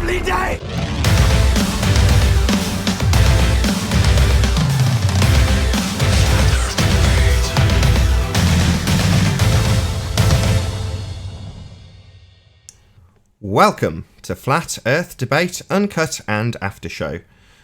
lovely day! Welcome to Flat Earth Debate, Uncut and After Show.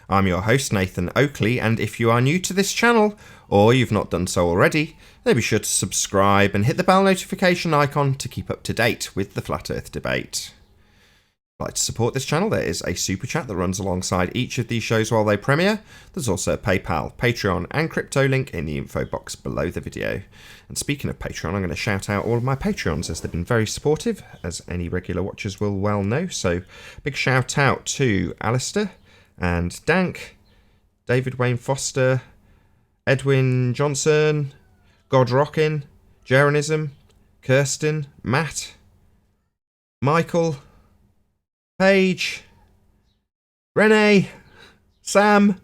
I'm your host Nathan Oakley, and if you are new to this channel, or you've not done so already, then be sure to subscribe and hit the bell notification icon to keep up to date with the Flat Earth Debate. If you'd like to support this channel, there is a super chat that runs alongside each of these shows while they premiere. There's also a PayPal, Patreon and crypto link in the info box below the video. And speaking of Patreon, I'm going to shout out all of my Patreons as they've been very supportive, as any regular watchers will well know. So big shout out to Alistair and Dank, David Wayne Foster, Edwin Johnson, God Rockin, Jeranism, Kirsten, Matt, Michael, Paige, Renee, Sam,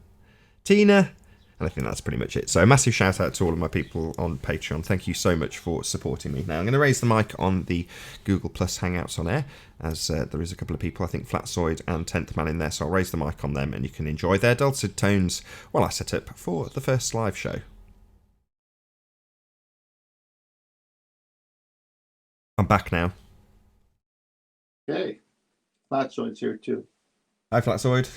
Tina, and I think that's pretty much it. So a massive shout out to all of my people on Patreon. Thank you so much for supporting me. Now I'm going to raise the mic on the Google Plus Hangouts on air, as there is a couple of people, I think Flatsoid and 10th Man in there, so I'll raise the mic on them and you can enjoy their dulcet tones while I set up for the first live show. I'm back now. Okay. Flatsoid's here too. Hi Flatsoid.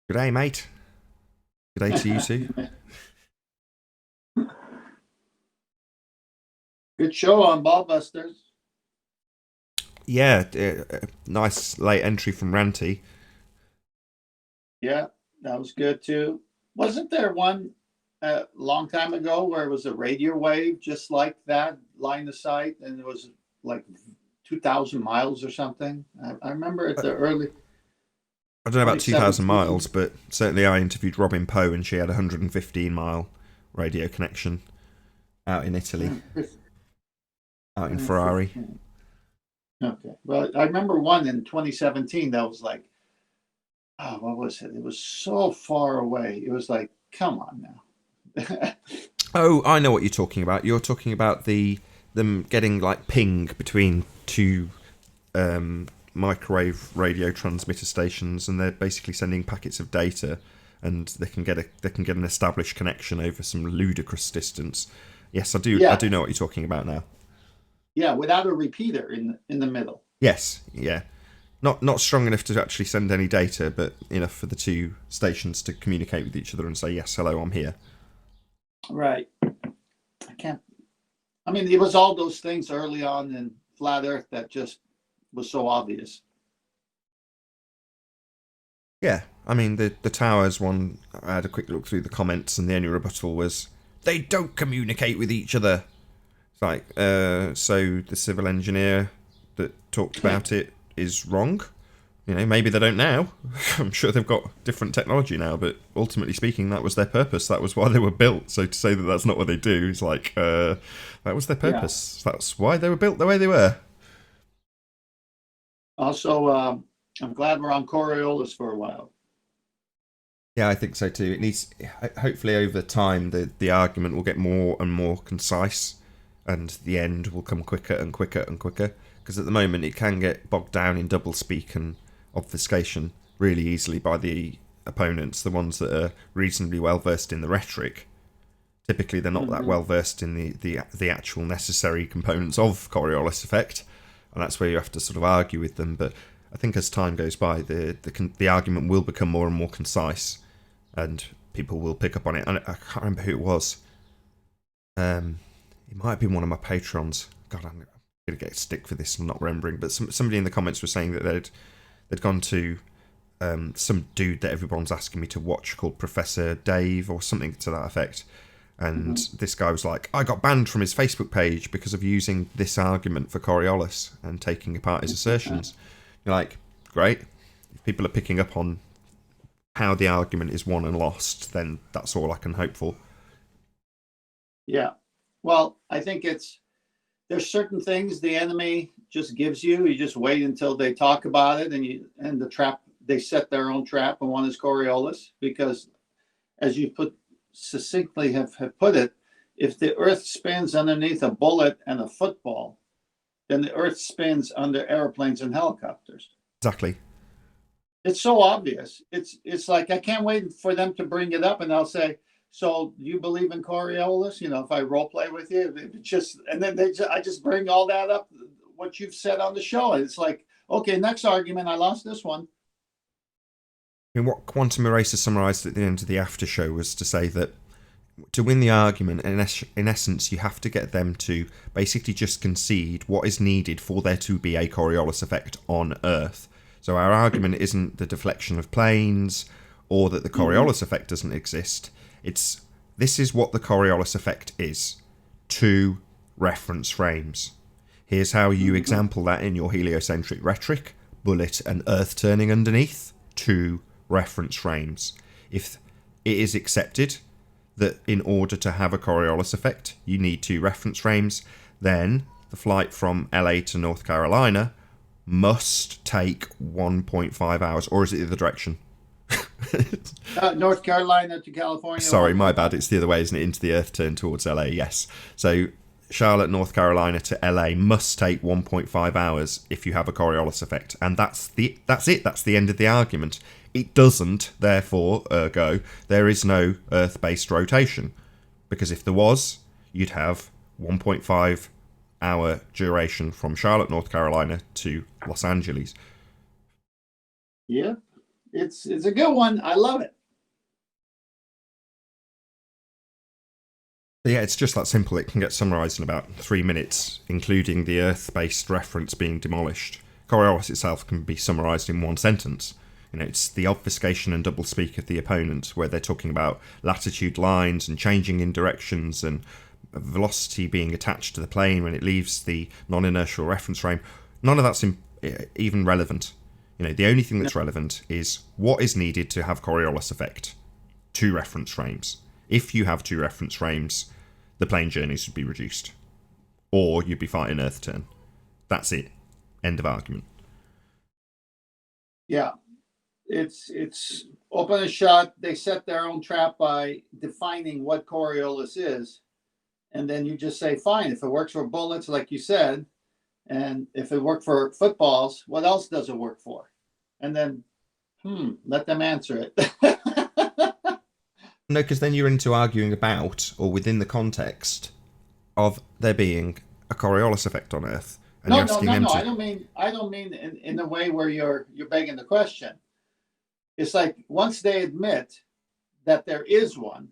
Good day, mate. Good day to you too. Good show on Ballbusters. Yeah, nice late entry from Ranty. Yeah, that was good too. Wasn't there one a long time ago where it was a radio wave just like that, line of sight, and it was like 2,000 miles or something? I remember at the early... I don't know about 2,000 miles, but certainly I interviewed Robin Poe and she had a 115-mile radio connection out in Italy, out in Ferrari. Okay. Well, I remember one in 2017 that was like, oh, what was it? It was so far away. It was like, come on now. Oh, I know what you're talking about. You're talking about them getting like ping between two microwave radio transmitter stations, and they're basically sending packets of data, and they can get an established connection over some ludicrous distance. Yes, I do. Yeah. I do know what you're talking about now. Yeah, without a repeater in the middle. Yes, yeah. Not strong enough to actually send any data, but enough for the two stations to communicate with each other and say, yes, hello, I'm here. Right. I mean, it was all those things early on in Flat Earth that just was so obvious. Yeah, I mean, the towers one, I had a quick look through the comments, and the only rebuttal was, they don't communicate with each other. It's like, so the civil engineer that talked about it is wrong. You know, maybe they don't now. I'm sure they've got different technology now, but ultimately speaking, that was their purpose. That was why they were built. So to say that that's not what they do is like, that was their purpose. Yeah. That's why they were built the way they were. Also, I'm glad we're on Coriolis for a while. Yeah, I think so too. It needs, hopefully over time, the argument will get more and more concise, and the end will come quicker and quicker and quicker. Because at the moment, it can get bogged down in doublespeak and obfuscation really easily by the opponents, the ones that are reasonably well versed in the rhetoric. Typically, they're not that well versed in the actual necessary components of Coriolis effect, and that's where you have to sort of argue with them. But I think as time goes by, the argument will become more and more concise, and people will pick up on it. And I can't remember who it was. It might have been one of my patrons. God, I'm going to get a stick for this. I'm not remembering, but somebody in the comments was saying that they'd gone to some dude that everyone's asking me to watch called Professor Dave or something to that effect. And this guy was like, I got banned from his Facebook page because of using this argument for Coriolis and taking apart his assertions. You're like, great. If people are picking up on how the argument is won and lost, then that's all I can hope for. Yeah. Well, I think there's certain things the enemy just gives you. You just wait until they talk about it, and the trap, they set their own trap, and one is Coriolis, because as you succinctly have put it, if the earth spins underneath a bullet and a football, then the Earth spins under airplanes and helicopters. Exactly. It's so obvious. It's like I can't wait for them to bring it up, and I'll say, "So you believe in Coriolis?" If I role play with you, and then I just bring all that up, what you've said on the show. And it's like, okay, next argument, I lost this one. I mean, what Quantum Eraser summarised at the end of the after show was to say that to win the argument, in essence, you have to get them to basically just concede what is needed for there to be a Coriolis effect on Earth. So our argument isn't the deflection of planes or that the Coriolis effect doesn't exist. This is what the Coriolis effect is. 2 reference frames. Here's how you example that in your heliocentric rhetoric. Bullet and Earth turning underneath. 2 reference frames. If it is accepted that in order to have a Coriolis effect, you need 2 reference frames, then the flight from LA to North Carolina must take 1.5 hours, or is it the other direction? North Carolina to California. Sorry, my bad. It's the other way, isn't it? Into the Earth turn towards LA, yes. So Charlotte, North Carolina to LA must take 1.5 hours if you have a Coriolis effect. And that's it. That's the end of the argument. It doesn't, therefore, ergo, there is no Earth-based rotation. Because if there was, you'd have 1.5 hour duration from Charlotte, North Carolina to Los Angeles. Yeah, it's a good one. I love it. Yeah, it's just that simple. It can get summarised in about 3 minutes, including the Earth-based reference being demolished. Coriolis itself can be summarised in 1 sentence. It's the obfuscation and doublespeak of the opponent, where they're talking about latitude lines and changing in directions and velocity being attached to the plane when it leaves the non-inertial reference frame. None of that's even relevant. The only thing that's relevant is what is needed to have Coriolis effect. 2 reference frames. If you have 2 reference frames, the plane journeys would be reduced. Or you'd be fighting Earth turn. That's it. End of argument. Yeah. It's open and shut. They set their own trap by defining what Coriolis is. And then you just say, fine, if it works for bullets, like you said, and if it worked for footballs, what else does it work for? And then, let them answer it. No, because then you're into arguing about, or within the context of there being a Coriolis effect on Earth. And No. To... I don't mean in a way where you're begging the question. It's like once they admit that there is one,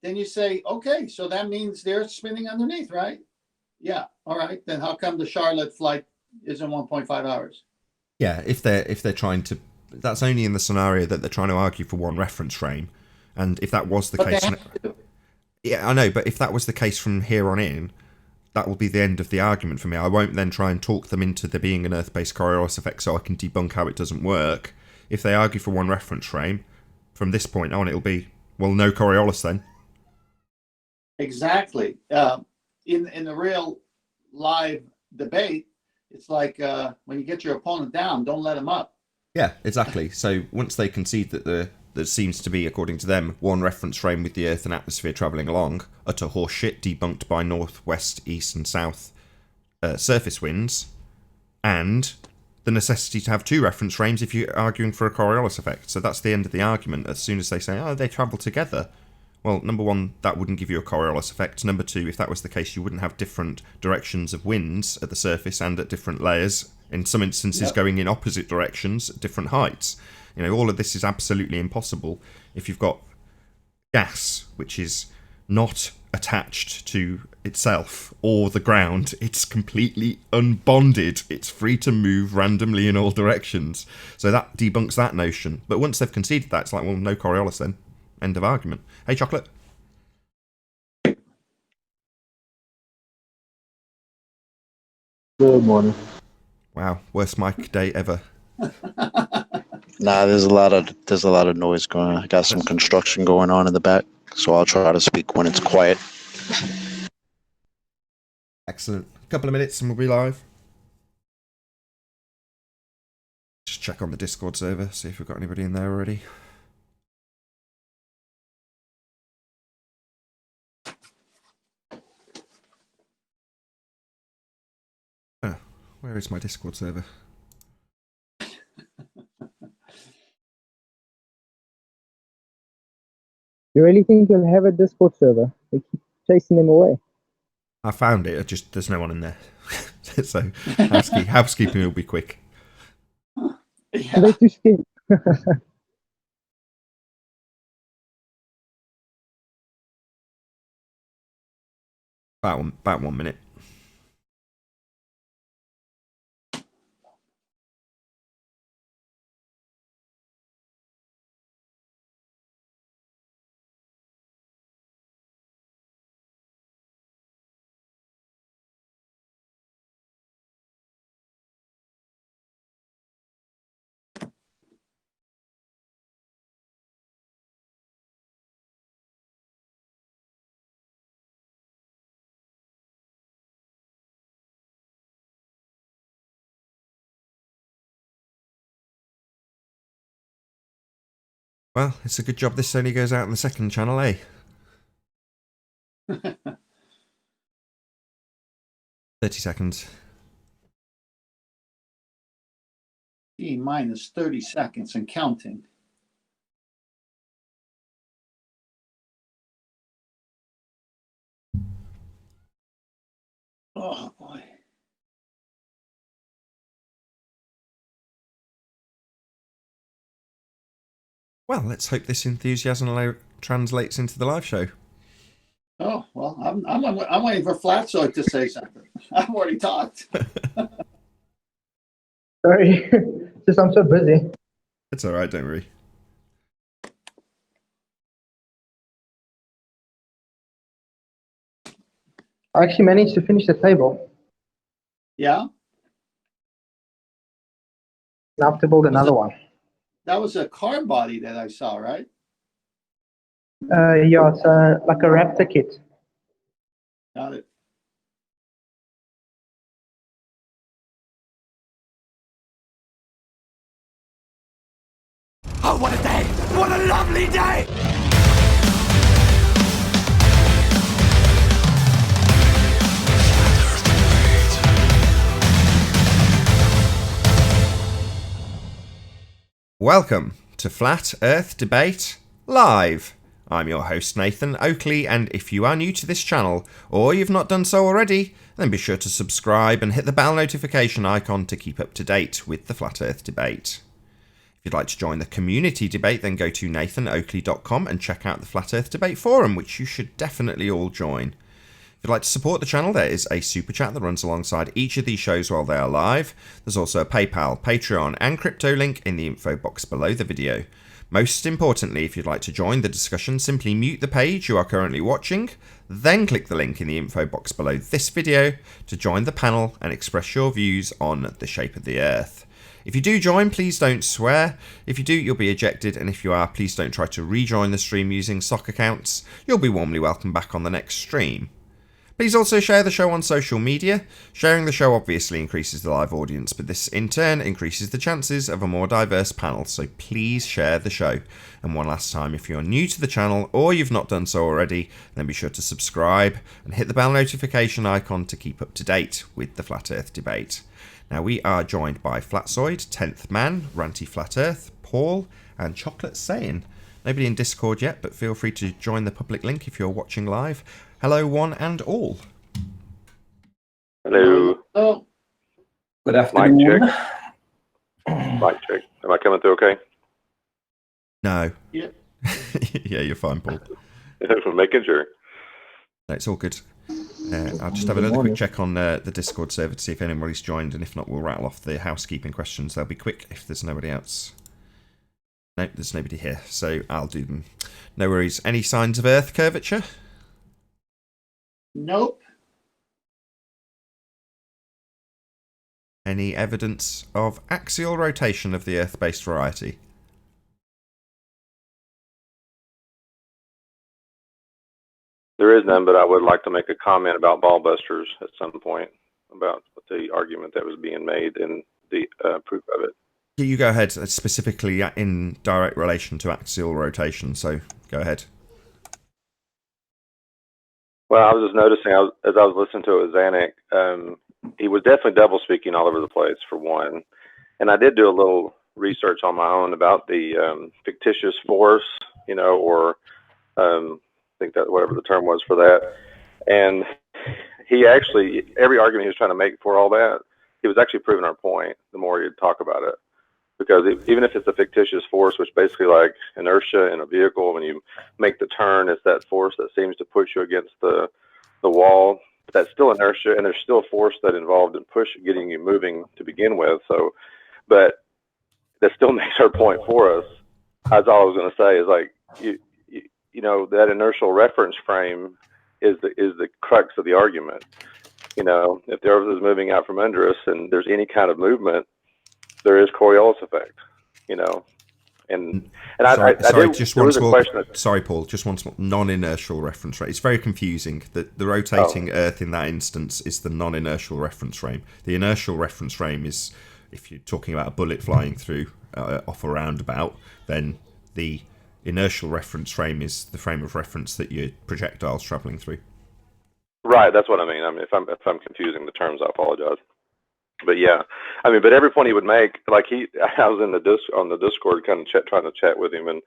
then you say, okay, so that means they're spinning underneath, right? Yeah. All right. Then how come the Charlotte flight isn't 1.5 hours? Yeah, if they're trying to, that's only in the scenario that they're trying to argue for 1 reference frame. And if that was the case, yeah, I know, but if that was the case from here on in, that will be the end of the argument for me. I won't then try and talk them into there being an Earth-based Coriolis effect so I can debunk how it doesn't work. If they argue for 1 reference frame, from this point on, it'll be, well, no Coriolis then. Exactly. In the real live debate, it's like when you get your opponent down, don't let him up. Yeah, exactly. So once they concede that there seems to be, according to them, 1 reference frame with the Earth and atmosphere travelling along, utter horseshit debunked by north, west, east and south surface winds, and the necessity to have 2 reference frames if you're arguing for a Coriolis effect. So that's the end of the argument. As soon as they say, oh, they travel together. Well, number 1, that wouldn't give you a Coriolis effect. Number 2, if that was the case, you wouldn't have different directions of winds at the surface and at different layers. In some instances, going in opposite directions at different heights. All of this is absolutely impossible if you've got gas, which is not attached to itself or the ground. It's completely unbonded. It's free to move randomly in all directions. So that debunks that notion. But once they've conceded that, it's like, well, no Coriolis then. End of argument. Hey, Chocolate. Good morning. Wow, worst mic day ever. Nah, there's a lot of noise going on. I got some construction going on in the back, so I'll try to speak when it's quiet. Excellent. A couple of minutes and we'll be live. Just check on the Discord server, see if we've got anybody in there already. Where is my Discord server? You really think you'll have a Discord server? They keep chasing them away. I found it. There's no one in there. So housekeeping will be quick. Yeah. They're too scared. About 1 minute. Well, it's a good job this only goes out on the second channel, eh? 30 seconds. T minus 30 seconds and counting. Oh boy. Well, let's hope this enthusiasm translates into the live show. Oh well, I'm waiting for Flatsoid to say something. I've already talked. Sorry, just I'm so busy. It's all right, don't worry. I actually managed to finish the table. Yeah, Now I have to build another one. that was a car body that I saw, right? Yeah, it's like a Raptor kit. Got it. Oh, what a day! What a lovely day! Welcome to Flat Earth Debate Live. I'm your host Nathan Oakley, and if you are new to this channel, or you've not done so already, then be sure to subscribe and hit the bell notification icon to keep up to date with the Flat Earth Debate. If you'd like to join the community debate, then go to nathanoakley.com and check out the Flat Earth Debate forum, which you should definitely all join. If you'd like to support the channel, there is a super chat that runs alongside each of these shows while they are live. There's also a PayPal, Patreon and crypto link in the info box below the video. Most importantly, if you'd like to join the discussion, simply mute the page you are currently watching, then click the link in the info box below this video to join the panel and express your views on the shape of the Earth. If you do join, please don't swear. If you do, you'll be ejected, and if you are, please don't try to rejoin the stream using sock accounts. You'll be warmly welcomed back on the next stream. Please also share the show on social media. Sharing the show obviously increases the live audience, but this in turn increases the chances of a more diverse panel, so please share the show. And one last time, if you're new to the channel or you've not done so already, then be sure to subscribe and hit the bell notification icon to keep up to date with the Flat Earth Debate. Now we are joined by Flatsoid, 10th Man, Ranty Flat Earth, Paul and Chocolate Sayin. Nobody in Discord yet, but feel free to join the public link if you're watching live. Hello, one and all. Hello. Oh, Good Mic afternoon. check. Mic check. Am I coming through okay? No. yeah. Yeah, you're fine, Paul. For making sure. No, it's all good. I'll just have another quick check on the Discord server to see if anybody's joined, and if not, we'll rattle off the housekeeping questions. They'll be quick if there's nobody else. No, there's nobody here, so I'll do them. No worries. Any signs of Earth curvature? Nope. Any evidence of axial rotation of the Earth-based variety? There is none, but I would like to make a comment about ball busters at some point about the argument that was being made and the proof of it. You go ahead, specifically in direct relation to axial rotation, so go ahead. Well, I was just noticing as I was listening to it with Zanuck, he was definitely double speaking all over the place, for one. And I did do a little research on my own about the fictitious force, or I think that whatever the term was for that. And he actually, every argument he was trying to make for all that, he was actually proving our point the more he'd talk about it. Because even if it's a fictitious force, which basically like inertia in a vehicle, when you make the turn, it's that force that seems to push you against the wall. That's still inertia, and there's still force that involved in getting you moving to begin with. So, but that still makes our point for us. That's all I was going to say is like that inertial reference frame is the crux of the argument. If the Earth is moving out from under us and there's any kind of movement, there is Coriolis effect. And just once more. Sorry, Paul. Just once more. Non-inertial reference frame. It's very confusing. The rotating Earth in that instance is the non-inertial reference frame. The inertial reference frame is, if you're talking about a bullet flying through off a roundabout, then the inertial reference frame is the frame of reference that your projectile's traveling through. Right. That's what I mean. If I'm confusing the terms, I apologize. But yeah, but every point he would make, like I was on the Discord kind of trying to chat with him, and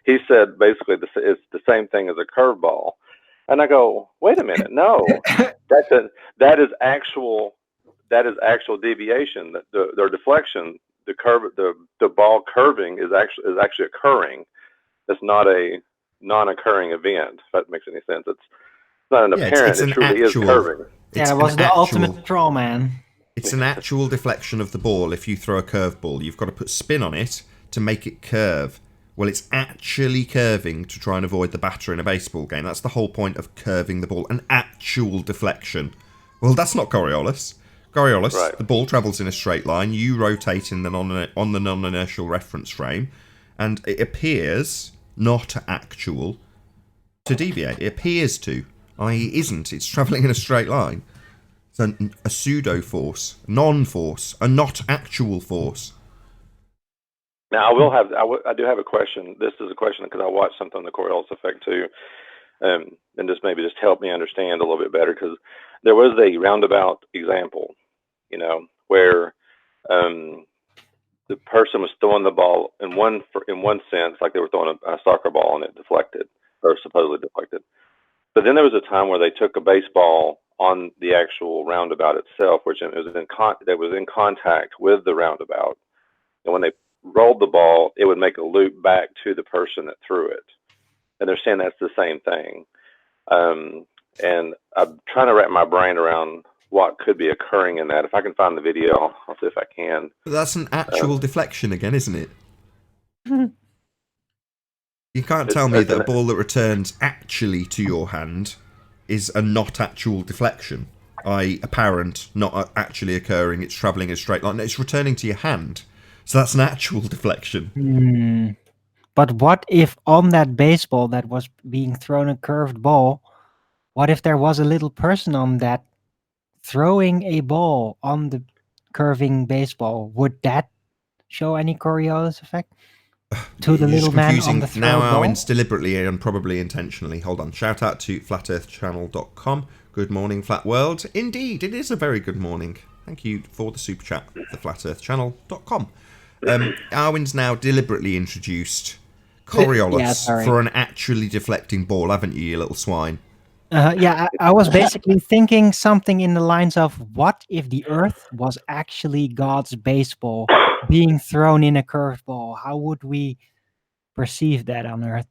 he said basically it's the same thing as a curveball, and I go, wait a minute, no, that is actual deviation, their deflection, the ball curving is actually occurring. It's not a non-occurring event. If that makes any sense, it's not an apparent. It truly is curving. It was the ultimate troll, man. It's an actual deflection of the ball. If you throw a curved ball, you've got to put spin on it to make it curve. Well, it's actually curving to try and avoid the batter in a baseball game. That's the whole point of curving the ball. An actual deflection. Well, that's not Coriolis. Coriolis, right. The ball travels in a straight line. You rotate on the non-inertial reference frame, and it appears not actual to deviate. It appears to, i.e. isn't. It's travelling in a straight line. So a pseudo force, non-force, a not actual force. Now I do have a question. This is a question because I watched something on the Coriolis effect too, and just maybe help me understand a little bit better, because there was a roundabout example, where the person was throwing the ball in one sense, like they were throwing a soccer ball and it deflected, or supposedly deflected. But then there was a time where they took a baseball on the actual roundabout itself, which was in contact with the roundabout, and when they rolled the ball, it would make a loop back to the person that threw it. And they're saying that's the same thing. And I'm trying to wrap my brain around what could be occurring in that. If I can find the video, I'll see if I can. But that's an actual deflection again, isn't it? You can't tell me that a ball that returns actually to your hand is a not actual deflection, i.e. apparent, not actually occurring, it's travelling in a straight line. It's returning to your hand. So that's an actual deflection. But what if on that baseball that was being thrown a curved ball, what if there was a little person on that throwing a ball on the curving baseball? Would that show any Coriolis effect to the little man on the throw now ball? Arwen's deliberately and probably intentionally. Hold on. Shout out to flatearthchannel.com. Good morning, Flat World. Indeed, it is a very good morning. Thank you for the super chat, theflatearthchannel.com. Arwen's now deliberately introduced Coriolis for an actually deflecting ball, haven't you, you little swine? I was basically thinking something in the lines of, what if the Earth was actually God's baseball being thrown in a curveball? How would we perceive that on Earth?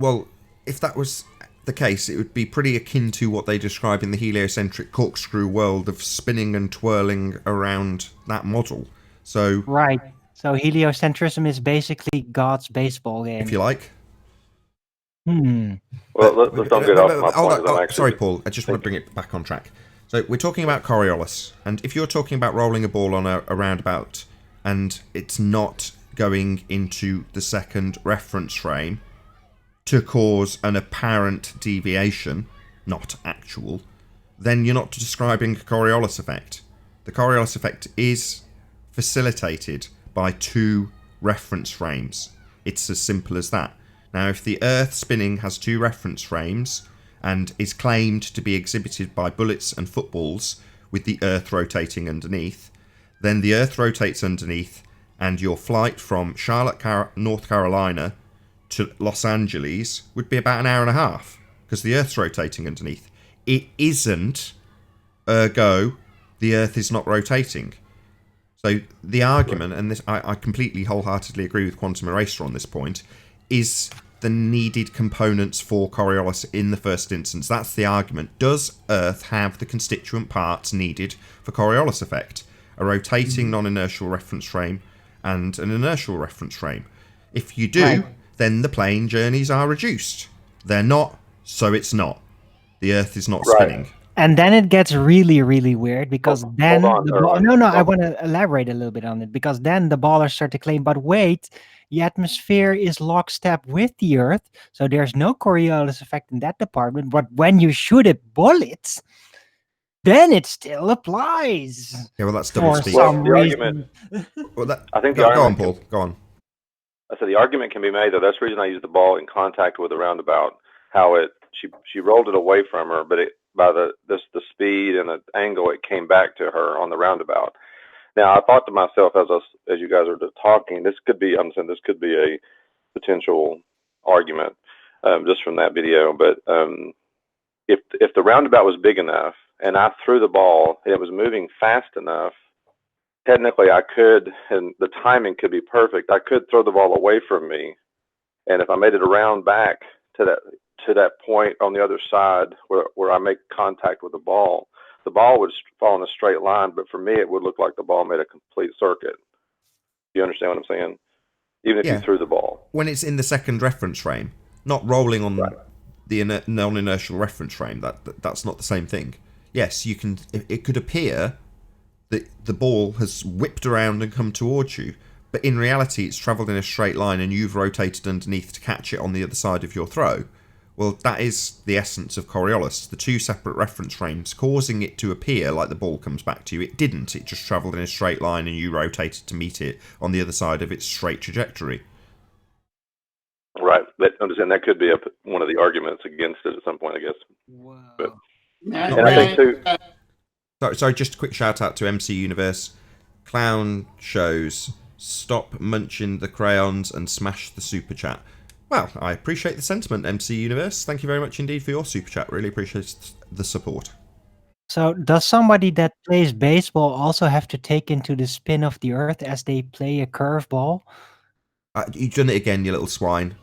Well, if that was the case, it would be pretty akin to what they describe in the heliocentric corkscrew world of spinning and twirling around that model. So right. So heliocentrism is basically God's baseball game, if you like. Well, let's don't get off my point. Sorry, Paul. I just want to bring it back on track. So we're talking about Coriolis, and if you're talking about rolling a ball on a roundabout, and it's not going into the second reference frame to cause an apparent deviation, not actual, then you're not describing Coriolis effect. The Coriolis effect is facilitated by two reference frames. It's as simple as that. Now, if the Earth spinning has two reference frames and is claimed to be exhibited by bullets and footballs, with the Earth rotating underneath, then the Earth rotates underneath, and your flight from Charlotte, North Carolina to Los Angeles would be about an hour and a half, because the Earth's rotating underneath. It isn't, ergo, the Earth is not rotating. So the argument, and this I completely wholeheartedly agree with Quantum Eraser on this point, is the needed components for Coriolis in the first instance. That's the argument. Does Earth have the constituent parts needed for Coriolis effect? A rotating non-inertial reference frame and an inertial reference frame. If you do, then the plane journeys are reduced. They're not, so it's not. The Earth is not spinning. And then it gets really, really weird because then hold on, no, I want to elaborate a little bit on it, because then the ballers start to claim, but wait, the atmosphere is lockstep with the Earth, so there's no Coriolis effect in that department. But when you shoot at bullets, then it still applies. Yeah, well, that's double For speak. some The reason. argument, Well, I think go on, Paul. Go on. I said the argument can be made that that's the reason I used the ball in contact with the roundabout. How she rolled it away from her, but by the speed and the angle, it came back to her on the roundabout. Now I thought to myself as you guys are talking, this could be a potential argument just from that video. But if the roundabout was big enough and I threw the ball and it was moving fast enough, technically I could, and the timing could be perfect, I could throw the ball away from me, and if I made it around back to that point on the other side where I make contact with the ball would fall in a straight line, but for me it would look like the ball made a complete circuit. You understand what I'm saying? Even if you threw the ball. When it's in the second reference frame, not rolling on the non-inertial reference frame, that's not the same thing. Yes, you can. It could appear that the ball has whipped around and come towards you, but in reality it's travelled in a straight line and you've rotated underneath to catch it on the other side of your throw. Well, that is the essence of Coriolis, the two separate reference frames causing it to appear like the ball comes back to you. It didn't, it just travelled in a straight line and you rotated to meet it on the other side of its straight trajectory. Right, but I'm just saying that could be one of the arguments against it at some point, I guess. Wow. But, And and I think too, Sorry, just a quick shout out to MC Universe. Clown shows, stop munching the crayons and smash the super chat. Well, I appreciate the sentiment, MC Universe. Thank you very much indeed for your super chat. Really appreciate the support. So does somebody that plays baseball also have to take into the spin of the Earth as they play a curveball? You've done it again, you little swine.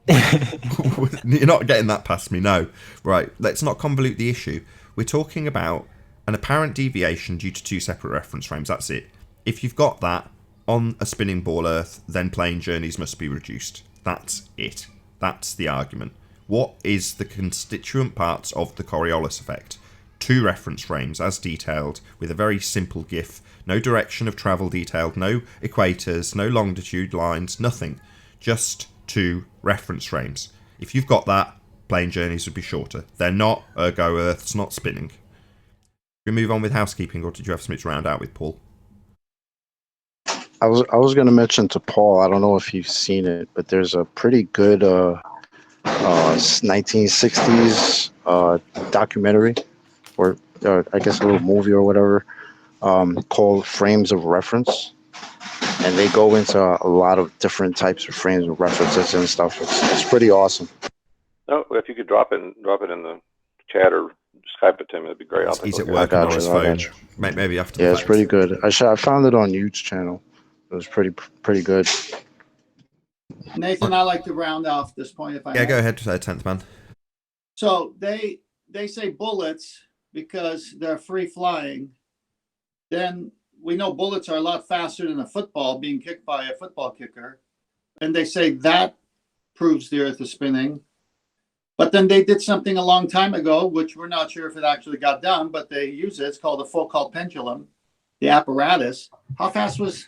You're not getting that past me, no. Right, let's not convolute the issue. We're talking about an apparent deviation due to two separate reference frames. That's it. If you've got that on a spinning ball Earth, then plane journeys must be reduced. That's it. That's the argument. What is the constituent parts of the Coriolis effect? Two reference frames, as detailed, with a very simple GIF. No direction of travel detailed, no equators, no longitude lines, nothing. Just two reference frames. If you've got that, plane journeys would be shorter. They're not, ergo Earth's not spinning. We move on with housekeeping, or did you have something to round out with, Paul? I was going to mention to Paul, I don't know if you've seen it, but there's a pretty good 1960s documentary, or I guess a little movie or whatever, called Frames of Reference. And they go into a lot of different types of frames of references and stuff. It's pretty awesome. no, if you could drop it in the chat or Skype it to me, that'd be great. He's at work on his phone. Maybe after. Yeah, it's pretty good. I found it on Yude's channel. It was pretty good. Nathan, I like to round off this point if I may. Go ahead, 10th man. So they say bullets because they're free flying. Then we know bullets are a lot faster than a football being kicked by a football kicker. And they say that proves the Earth is spinning. But then they did something a long time ago, which we're not sure if it actually got done, but they use it. It's called the Foucault pendulum, the apparatus. How fast was...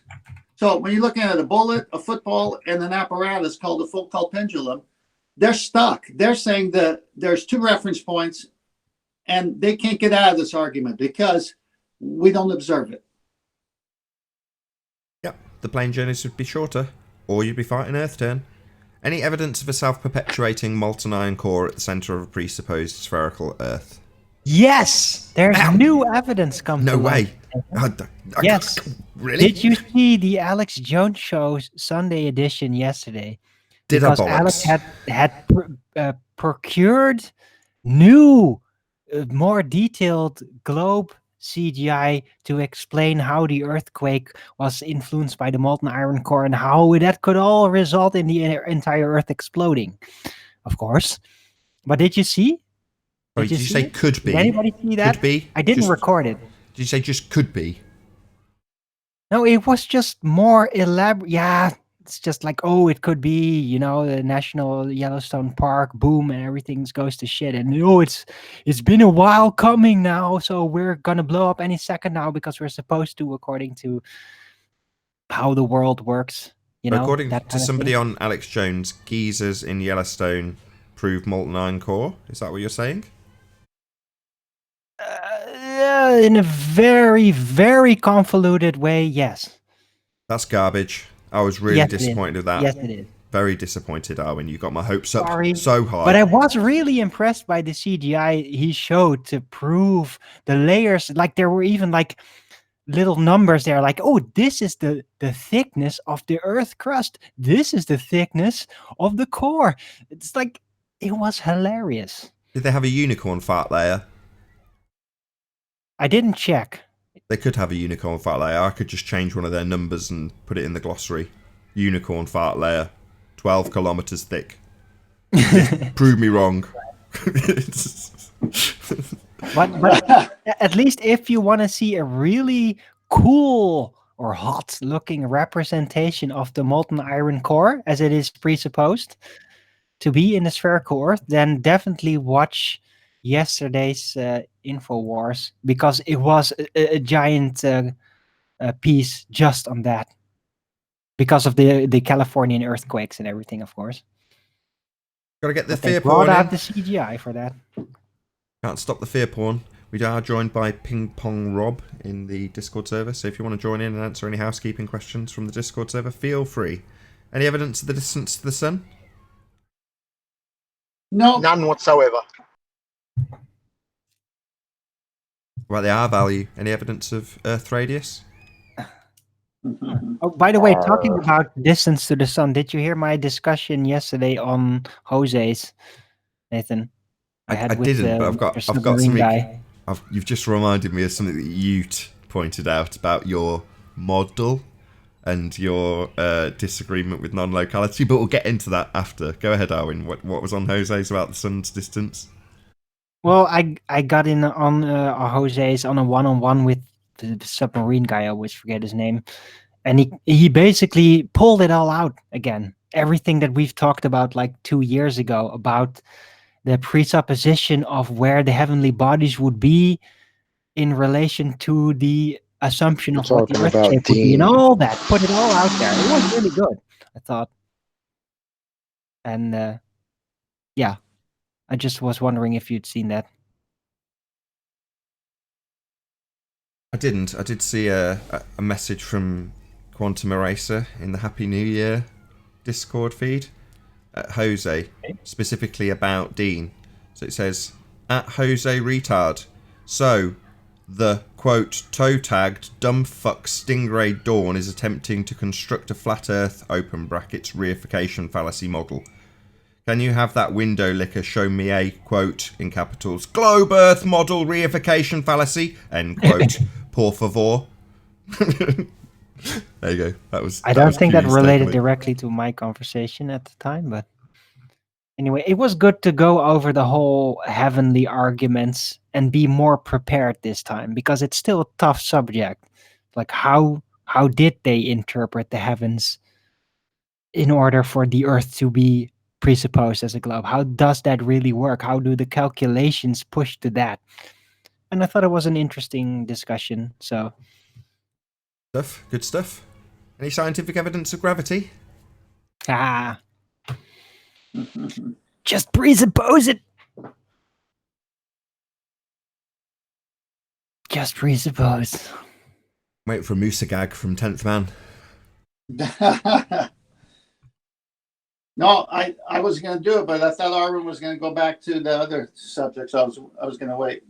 So when you're looking at a bullet, a football, and an apparatus called the Foucault pendulum, they're stuck. They're saying that there's two reference points, and they can't get out of this argument because we don't observe it. Yep, the plane journeys would be shorter, or you'd be fighting Earth turn. Any evidence of a self-perpetuating molten iron core at the centre of a presupposed spherical Earth? Yes, there's Ow. new evidence come No to way. light. I- Yes. Really? Did you see the Alex Jones Show's Sunday edition yesterday? Did I Because Alex bollocks? had procured new, more detailed globe CGI to explain how the earthquake was influenced by the molten iron core and how that could all result in the entire Earth exploding. Of course, but did you see? Sorry, did you say it? could be? Did anybody see that? Could be? I didn't Just- record it. Did you say just could be? No, it was just more elaborate. Yeah, it's just like, oh, it could be, the National Yellowstone Park, boom, and everything goes to shit. And it's been a while coming now, so we're gonna blow up any second now because we're supposed to, according to how the world works. According that to kind of somebody thing. on Alex Jones, geysers in Yellowstone prove molten iron core. Is that what you're saying? In a very, very convoluted way, yes. That's garbage. I was really Yes, it is. disappointed with that. Yes, it is. Very disappointed, Arwen. You got my hopes up Sorry, so high. But I was really impressed by the CGI he showed to prove the layers. Like there were even like little numbers there, like, oh, this is the thickness of the Earth crust. This is the thickness of the core. It's like, it was hilarious. Did they have a unicorn fart layer? I didn't check. They could have a unicorn fart layer. I could just change one of their numbers and put it in the glossary. Unicorn fart layer. 12 kilometers thick. Prove me wrong. But at least if you want to see a really cool or hot looking representation of the molten iron core as it is presupposed to be in the spherical Earth, then definitely watch yesterday's InfoWars, because it was a giant piece just on that, because of the Californian earthquakes and everything, of course. Gotta get the But they fear brought porn out in. the CGI for that. Can't stop the fear porn. We are joined by Ping Pong Rob in the Discord server, so if you want to join in and answer any housekeeping questions from the Discord server, feel free. Any evidence of the distance to the sun? No, None whatsoever. About the R value, any evidence of Earth radius? Oh, by the way, talking about distance to the sun, did you hear my discussion yesterday on Jose's, Nathan? I had with didn't, but the I've got submarine something. guy. You've just reminded me of something that you pointed out about your model and your disagreement with non-locality, but we'll get into that after. Go ahead, Arwen. What was on Jose's about the sun's distance? Well, I got in on Jose's on a one-on-one with the submarine guy. I always forget his name, and he basically pulled it all out again. Everything that we've talked about like 2 years ago about the presupposition of where the heavenly bodies would be in relation to the assumption We're of what the talking Earth about shape would be, and Dean. all that. Put it all out there. It was really good, I thought. And yeah, I just was wondering if you'd seen that. I didn't. I did see a message from Quantum Eraser in the Happy New Year Discord feed at Jose, specifically about Dean. So it says, at Jose Retard. So, the, quote, toe-tagged, dumb fuck Stingray Dawn is attempting to construct a flat earth, open brackets, reification fallacy model. Can you have that window licker show me a, quote, in capitals, globe earth model reification fallacy, end quote, por favor. There you go. I don't think that Q's related takeaway. directly to my conversation at the time, but anyway, it was good to go over the whole heavenly arguments and be more prepared this time, because it's still a tough subject. Like how did they interpret the heavens in order for the Earth to be presupposed as a globe? How does that really work? How do the calculations push to that? And I thought it was an interesting discussion. So Good stuff. Any scientific evidence of gravity? just presuppose it. Just presuppose. Wait for a Musagag from 10th Man. No, I was going to do it, but I thought Arvin was going to go back to the other subjects. I was going to wait.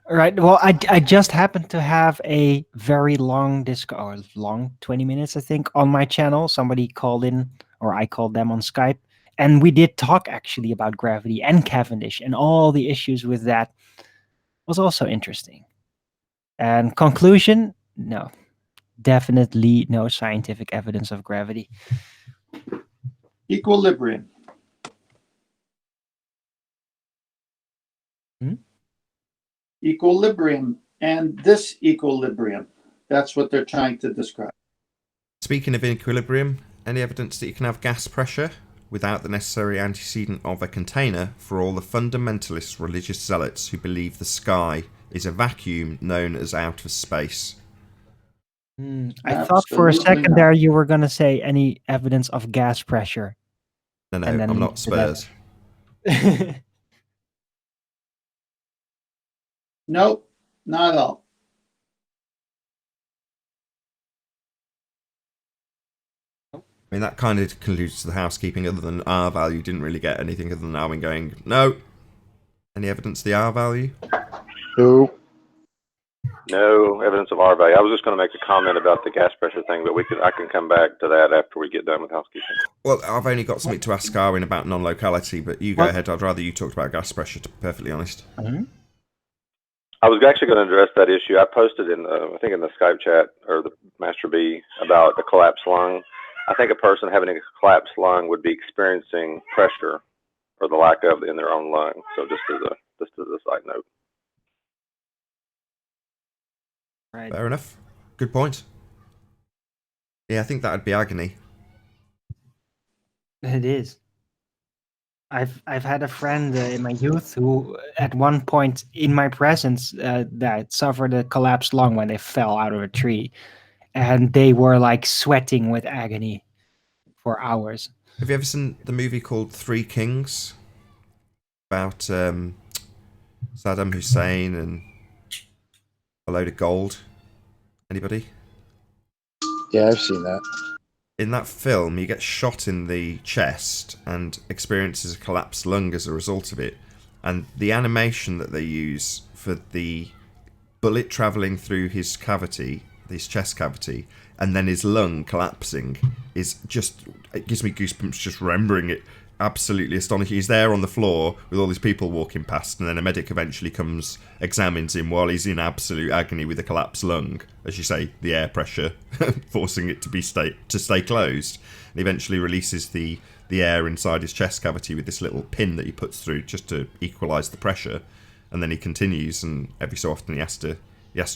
Right. Well, I just happened to have a very long or long 20 minutes, I think, on my channel. Somebody called in, or I called them on Skype, and we did talk actually about gravity and Cavendish and all the issues with that. Was also interesting. And conclusion, no, definitely no scientific evidence of gravity. Equilibrium. Equilibrium and disequilibrium. That's what they're trying to describe. Speaking of equilibrium, any evidence that you can have gas pressure without the necessary antecedent of a container for all the fundamentalist religious zealots who believe the sky is a vacuum known as outer space? I thought for a Absolutely second not. there you were going to say any evidence of gas pressure. No, And then I'm not leave it at Spurs. Nope, not at all. I mean, that kind of concludes the housekeeping. Other than R value, didn't really get anything other than Arwin going, no. Any evidence of the R value? No. No evidence of R value. I was just going to make a comment about the gas pressure thing, but I can come back to that after we get done with housekeeping. Well, I've only got something to ask Arwin about non-locality, but you go ahead. I'd rather you talked about gas pressure, to be perfectly honest. I was actually going to address that issue. I posted in, I think in the Skype chat or the Master B about the collapsed lung. I think a person having a collapsed lung would be experiencing pressure or the lack of in their own lung. So just as a side note. Right. Fair enough. Good point. Yeah, I think that would be agony. It is. I've had a friend in my youth who, at one point in my presence, that suffered a collapsed lung when they fell out of a tree, and they were like sweating with agony for hours. Have you ever seen the movie called Three Kings? About Saddam Hussein and a load of gold? Anybody? Yeah, I've seen that. In that film, he gets shot in the chest and experiences a collapsed lung as a result of it. And the animation that they use for the bullet travelling through his cavity, his chest cavity, and then his lung collapsing is just, it gives me goosebumps just remembering it. Absolutely astonishing. He's there on the floor with all these people walking past, and then a medic eventually comes, examines him while he's in absolute agony with a collapsed lung. As you say, the air pressure forcing it to stay closed, and eventually releases the air inside his chest cavity with this little pin that he puts through just to equalise the pressure. And then he continues, and every so often he has to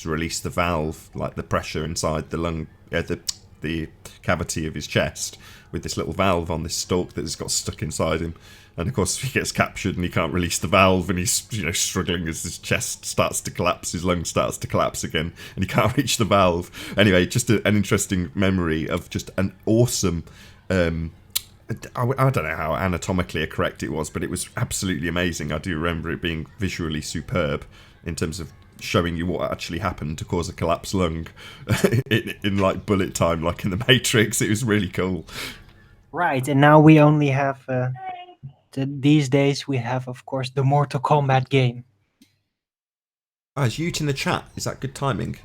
release the valve, like the pressure inside the lung, the cavity of his chest, with this little valve on this stalk that has got stuck inside him. And of course he gets captured and he can't release the valve, and he's struggling as his chest starts to collapse, his lung starts to collapse again, and he can't reach the valve. Anyway, just an interesting memory of just an awesome I don't know how anatomically correct it was, but it was absolutely amazing. I do remember it being visually superb in terms of showing you what actually happened to cause a collapsed lung in like bullet time, like in the Matrix. It was really cool. Right, and now we only have these days we have, of course, the Mortal Kombat game. Is Ute in the chat? Is that good timing?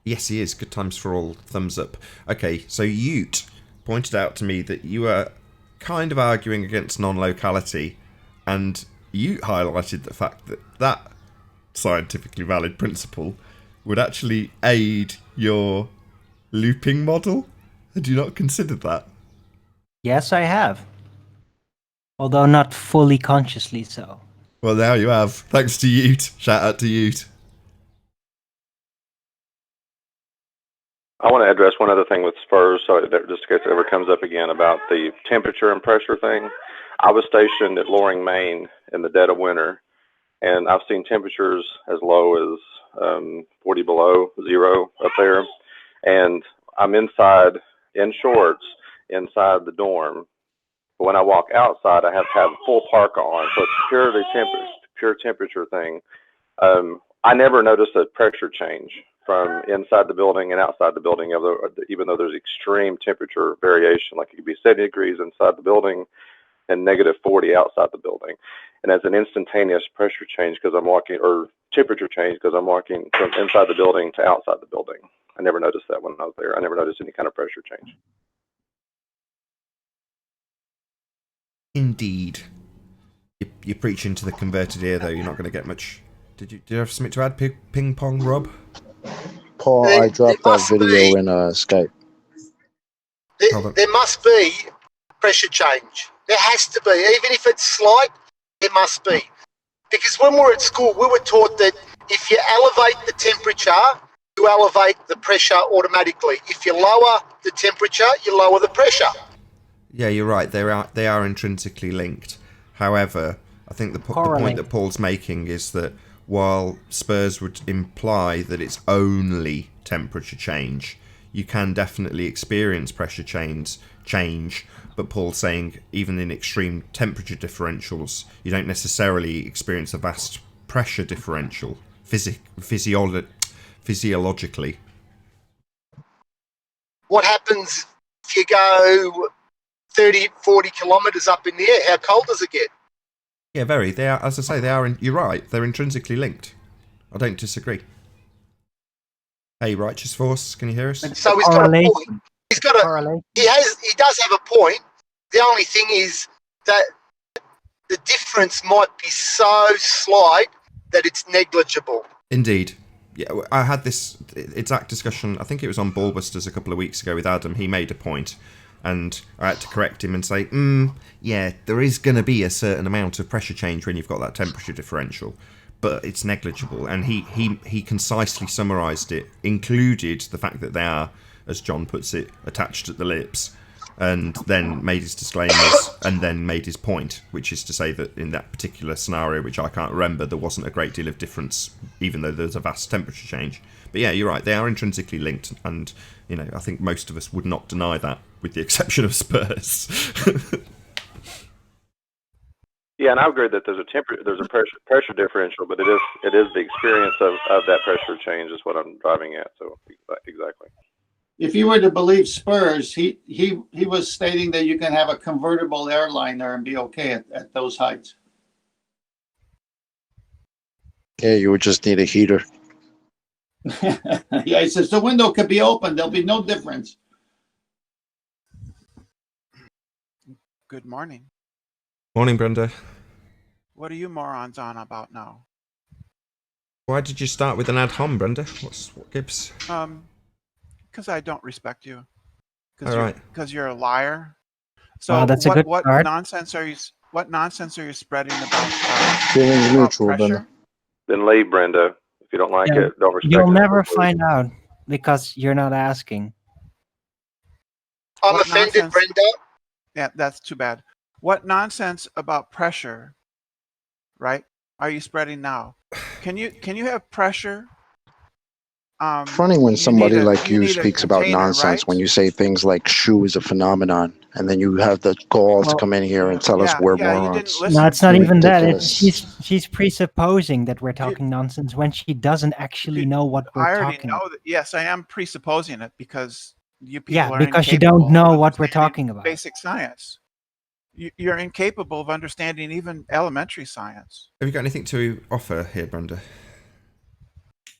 Yes, he is. Good times for all. Thumbs up. Okay, so Ute pointed out to me that you were kind of arguing against non-locality, and Ute highlighted the fact that that scientifically valid principle would actually aid your looping model. Had you not considered that? Yes, I have. Although not fully consciously so. Well, now you have. Thanks to Ute. Shout out to Ute. I want to address one other thing with Spurs, so that just in case it ever comes up again about the temperature and pressure thing. I was stationed at Loring, Maine in the dead of winter, and I've seen temperatures as low as 40 below zero up there. And I'm inside in shorts inside the dorm. But when I walk outside, I have to have a full parka on, so it's pure temperature thing. I never noticed a pressure change from inside the building and outside the building, even though there's extreme temperature variation. Like it could be 70 degrees inside the building and negative 40 outside the building. And as an instantaneous pressure change, because I'm walking, or temperature change because I'm walking from inside the building to outside the building. I never noticed that when I was there. I never noticed any kind of pressure change. Indeed. You're preaching to the converted ear, though. You're not going to get much. Did you have something to add, Ping Pong Rob? Paul, I dropped that video in Skype. There must be pressure change. There has to be. Even if it's slight, there must be. Because when we were at school, we were taught that if you elevate the temperature, you elevate the pressure automatically. If you lower the temperature, you lower the pressure. Yeah, you're right. They are intrinsically linked. However, I think the point that Paul's making is that while Spurs would imply that it's only temperature change, you can definitely experience pressure change. But Paul's saying even in extreme temperature differentials, you don't necessarily experience a vast pressure differential physiologically. What happens if you go 30, 40 kilometres up in the air? How cold does it get? Yeah, very. They are, as I say, you're right. They're intrinsically linked. I don't disagree. Hey, Righteous Force, can you hear us? So he's got a point. He does have a point. The only thing is that the difference might be so slight that it's negligible. Indeed. Yeah, I had this exact discussion, I think it was on Ballbusters a couple of weeks ago with Adam. He made a point, and I had to correct him and say, yeah, there is going to be a certain amount of pressure change when you've got that temperature differential, but it's negligible. And he concisely summarised it, included the fact that they are, as John puts it, attached at the lips, and then made his disclaimers, and then made his point, which is to say that in that particular scenario, which I can't remember, there wasn't a great deal of difference, even though there's a vast temperature change. But yeah, you're right, they are intrinsically linked, and I think most of us would not deny that, with the exception of Spurs. Yeah, and I agree that there's a pressure differential, but it is the experience of that pressure change is what I'm driving at. So exactly. If you were to believe Spurs, he was stating that you can have a convertible airliner and be okay at those heights. Yeah, you would just need a heater. Yeah, he says the window could be open. There'll be no difference. Good morning. Morning, Brenda. What are you morons on about now? Why did you start with an ad hom, Brenda? What gives? Because I don't respect you. Because you're a liar. So wow, that's a good what start. nonsense are you spreading about Feelings mutual, pressure? Brenda. Then leave, Brenda. If you don't like it, don't respect it. You'll never find out because you're not asking. I'm offended, Brenda. Yeah, that's too bad. What nonsense about pressure, right, are you spreading now? Can you have pressure? Funny when somebody like you need a speaks about container, nonsense, right? when you say things like shoe is a phenomenon, and then you have the gall to come in here and tell us we're you morons. didn't listen. No, it's not even that. Ridiculous. She's presupposing that we're talking nonsense when she doesn't actually know what we're I already talking know about. that. Yes, I am presupposing it because you people Yeah, are because you incapable don't know of what we're understanding talking about. Basic science. You're incapable of understanding even elementary science. Have you got anything to offer here, Brenda?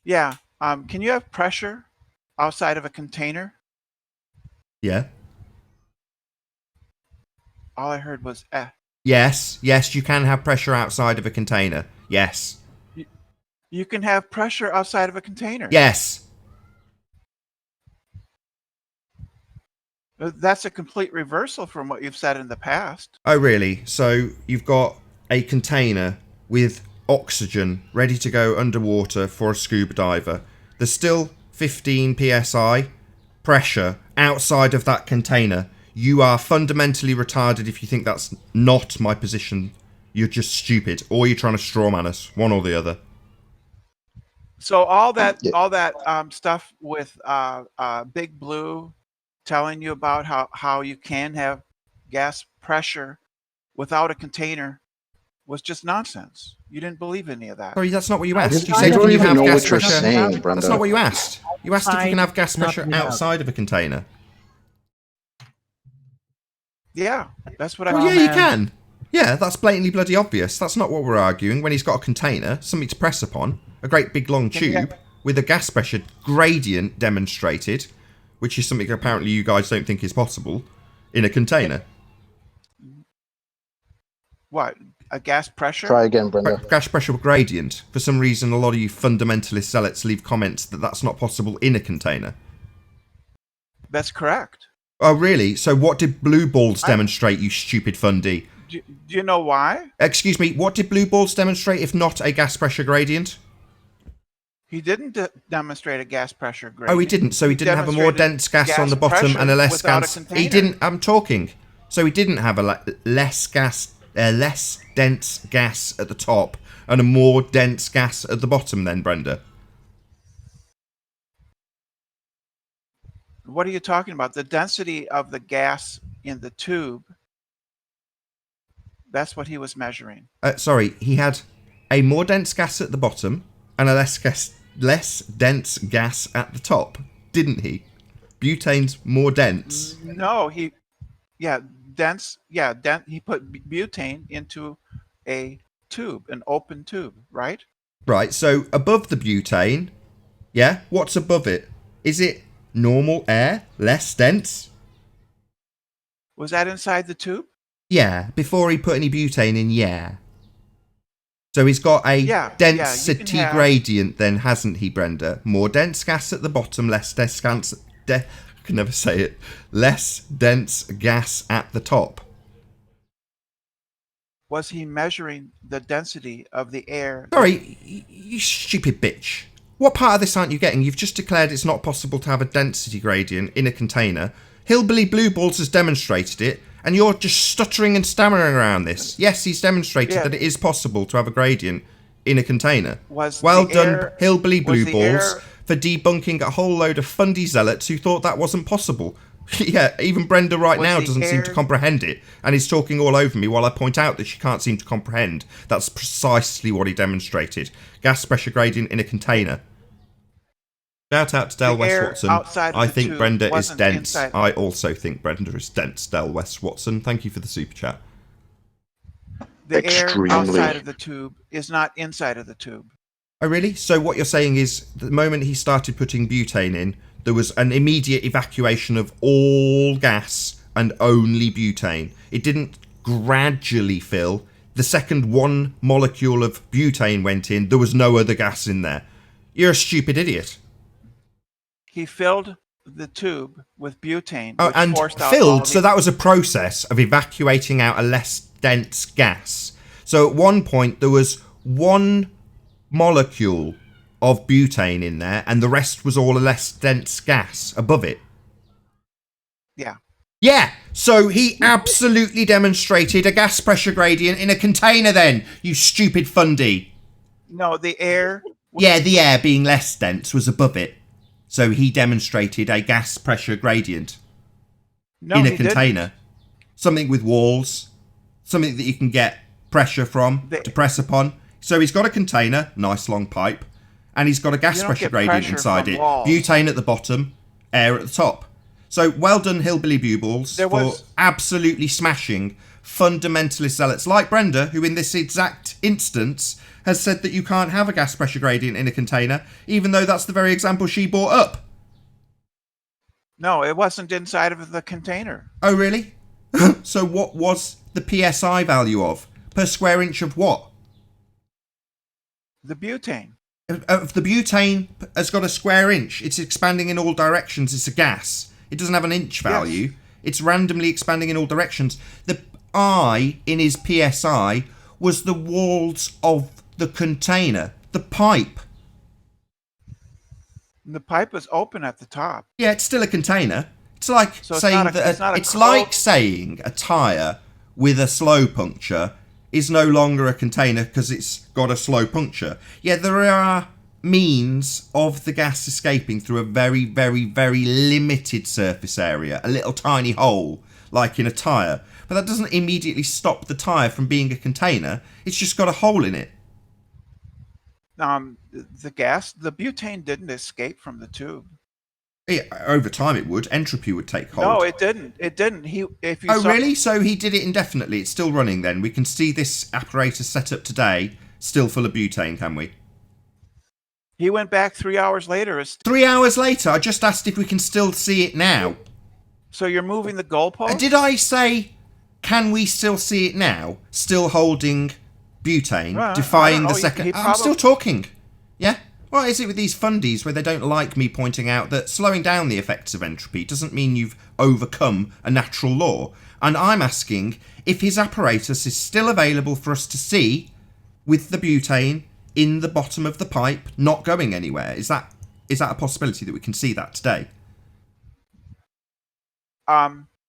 Yeah. Can you have pressure outside of a container? Yeah. All I heard was eh. Yes, you can have pressure outside of a container. Yes. You can have pressure outside of a container. Yes. That's a complete reversal from what you've said in the past. Oh, really? So you've got a container with oxygen ready to go underwater for a scuba diver. There's still 15 psi pressure outside of that container. You are fundamentally retarded if you think that's not my position. You're just stupid, or you're trying to strawman us, one or the other. So all that stuff with Big Blue telling you about how you can have gas pressure without a container was just nonsense. You didn't believe any of that. Sorry, that's not what you asked. You I said, don't can you even have know gas what you're pressure? saying, Brenda. That's not what you asked. You asked if you can have gas pressure Not outside of a container. Yeah, that's what I. Well, yeah, you can. Yeah, that's blatantly bloody obvious. That's not what we're arguing. When he's got a container, something to press upon, a great big long tube with a gas pressure gradient demonstrated, which is something apparently you guys don't think is possible, in a container. What? A gas pressure? Try again, Brenda. Gas pressure gradient. For some reason, a lot of you fundamentalist zealots leave comments that that's not possible in a container. That's correct. Oh, really? So what did blue balls demonstrate, you stupid fundy? Do you know why? Excuse me, what did blue balls demonstrate if not a gas pressure gradient? He didn't demonstrate a gas pressure gradient. Oh, he didn't. So he didn't have a more dense gas on the bottom and a less gas. He didn't. I'm talking. So he didn't have a less dense gas at the top and a more dense gas at the bottom. Then, Brenda. What are you talking about? The density of the gas in the tube. That's what he was measuring. Sorry, he had a more dense gas at the bottom and a less dense gas at the top, didn't he? Butane's more dense. No, dense. Yeah, he put butane into a tube, an open tube, right? Right. So above the butane, yeah. What's above it? Is it normal air, less dense? Was that inside the tube? Yeah, before he put any butane in, yeah. So he's got a density gradient then, hasn't he, Brenda? More dense gas at the bottom, less dense gas... I can never say it. Less dense gas at the top. Was he measuring the density of the air? Sorry, you stupid bitch. What part of this aren't you getting? You've just declared it's not possible to have a density gradient in a container. Hillbilly Blue Balls has demonstrated it, and you're just stuttering and stammering around this. Yes, he's demonstrated that it is possible to have a gradient in a container. Well done, Hillbilly Blue Balls, for debunking a whole load of fundy zealots who thought that wasn't possible. Yeah, even Brenda right now doesn't seem to comprehend it, and is talking all over me while I point out that she can't seem to comprehend. That's precisely what he demonstrated. Gas pressure gradient in a container. Shout out to Del West Watson. I think Brenda is dense. I also think Brenda is dense, Del West Watson. Thank you for the super chat. The air outside of the tube is not inside of the tube. Oh, really? So what you're saying is the moment he started putting butane in, there was an immediate evacuation of all gas and only butane. It didn't gradually fill. The second one molecule of butane went in, there was no other gas in there. You're a stupid idiot. He filled the tube with butane. Oh, and filled, so that was a process of evacuating out a less dense gas. So at one point, there was one molecule of butane in there, and the rest was all a less dense gas above it. Yeah. Yeah, so he absolutely demonstrated a gas pressure gradient in a container then, you stupid fundy. No, the air... Yeah, the air being less dense was above it. So he demonstrated a gas pressure gradient in a container. Didn't. Something with walls, something that you can get pressure from to press upon. So he's got a container, nice long pipe, and he's got a gas pressure gradient inside it. Walls. Butane at the bottom, air at the top. So well done, Hillbilly Buballs, for absolutely smashing fundamentalist zealots like Brenda, who in this exact instance has said that you can't have a gas pressure gradient in a container, even though that's the very example she brought up. No, it wasn't inside of the container. Oh, really? So what was the PSI value of? Per square inch of what? The butane. If the butane has got a square inch, it's expanding in all directions, it's a gas. It doesn't have an inch value. Yes. It's randomly expanding in all directions. The I in his PSI was the walls of the container, the pipe. The pipe is open at the top. Yeah, it's still a container. It's like saying it's like saying a tire with a slow puncture is no longer a container because it's got a slow puncture. Yeah, there are means of the gas escaping through a very, very, very limited surface area, a little tiny hole, like in a tire. But that doesn't immediately stop the tire from being a container. It's just got a hole in it. The butane didn't escape from the tube. Over time it would. Entropy would take hold. No, it didn't. It didn't. If you Really? So he did it indefinitely. It's still running then. We can see this apparatus set up today still full of butane, can we? He went back 3 hours later. 3 hours later? I just asked if we can still see it now. So you're moving the goalpost? Did I say, can we still see it now? Still holding butane, defying the second... I'm still talking. Yeah? What is it with these fundies where they don't like me pointing out that slowing down the effects of entropy doesn't mean you've overcome a natural law? And I'm asking if his apparatus is still available for us to see with the butane in the bottom of the pipe not going anywhere. Is that a possibility that we can see that today?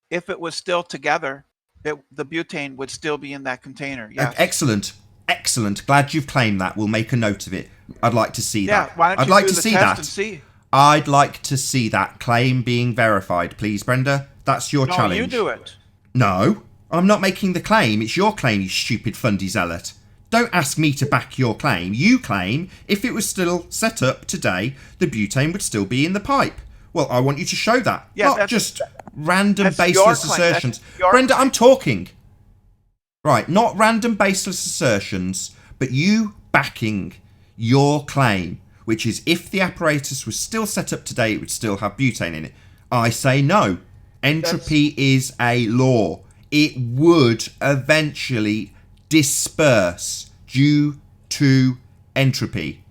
If it was still together, the butane would still be in that container. Yes. Excellent. Glad you've claimed that. We'll make a note of it. I'd like to see that. Why don't I'd you like do to the see test that. and see? I'd like to see that claim being verified, please, Brenda. That's your challenge. No, you do it. No, I'm not making the claim. It's your claim, you stupid fundy zealot. Don't ask me to back your claim. You claim if it was still set up today, the butane would still be in the pipe. Well, I want you to show that. Yeah, not just random baseless assertions. Brenda, I'm talking. Right, not random baseless assertions, but you backing your claim, which is if the apparatus was still set up today, it would still have butane in it. I say no. Entropy is a law. It would eventually disperse due to entropy.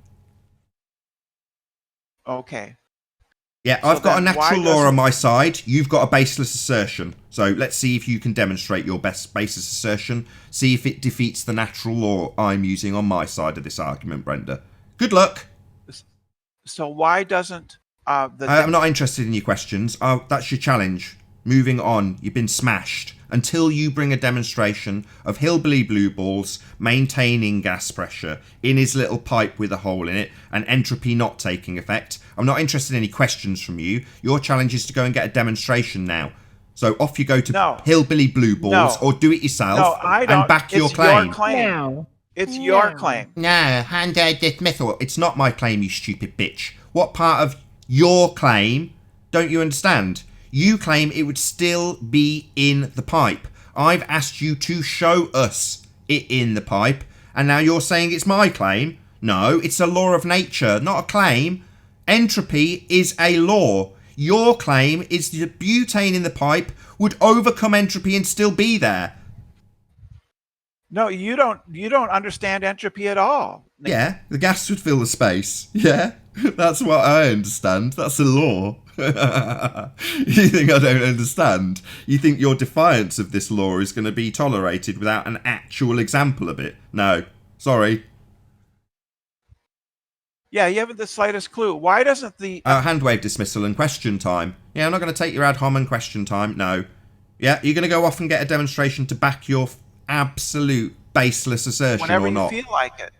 Okay. Yeah, So I've got a then why natural law on doesn't- my side. You've got a baseless assertion. So let's see if you can demonstrate your best baseless assertion. See if it defeats the natural law I'm using on my side of this argument, Brenda. Good luck. So why doesn't I'm not interested in your questions. That's your challenge. Moving on. You've been smashed. Until you bring a demonstration of Hillbilly Blue Balls maintaining gas pressure in his little pipe with a hole in it and entropy not taking effect. I'm not interested in any questions from you. Your challenge is to go and get a demonstration now. So off you go to Hillbilly Blue Balls or do it yourself and back your claim. It's your claim. No, hand dismissal. It's not my claim, you stupid bitch. What part of your claim don't you understand? You claim it would still be in the pipe. I've asked you to show us it in the pipe, and now you're saying it's my claim? No, it's a law of nature, not a claim. Entropy is a law. Your claim is the butane in the pipe would overcome entropy and still be there. No, you don't understand entropy at all. Yeah, the gas would fill the space. Yeah, that's what I understand. That's a law. You think I don't understand? You think your defiance of this law is going to be tolerated without an actual example of it? No, sorry. Yeah, you haven't the slightest clue. Why doesn't the... hand wave dismissal and question time. Yeah, I'm not going to take your ad hom and question time. No. Yeah, you're going to go off and get a demonstration to back your absolute baseless assertion whenever or not? you feel like it.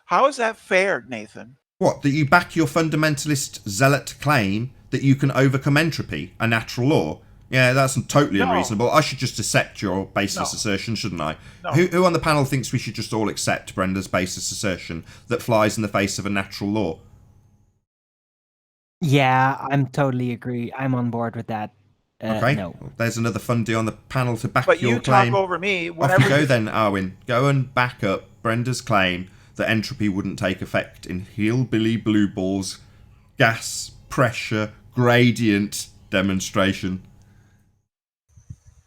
How is that fair, Nathan? What, that you back your fundamentalist zealot claim that you can overcome entropy, a natural law? Yeah, that's totally unreasonable. I should just accept your baseless assertion, shouldn't I? No. Who on the panel thinks we should just all accept Brenda's baseless assertion that flies in the face of a natural law? Yeah, I'm totally agree. I'm on board with that. Okay. No. Well, there's another fundy on the panel to back But your you claim. talk over me. Off you go then, Arwin. Go and back up Brenda's claim that entropy wouldn't take effect in Hillbilly Blue Balls gas pressure gradient demonstration.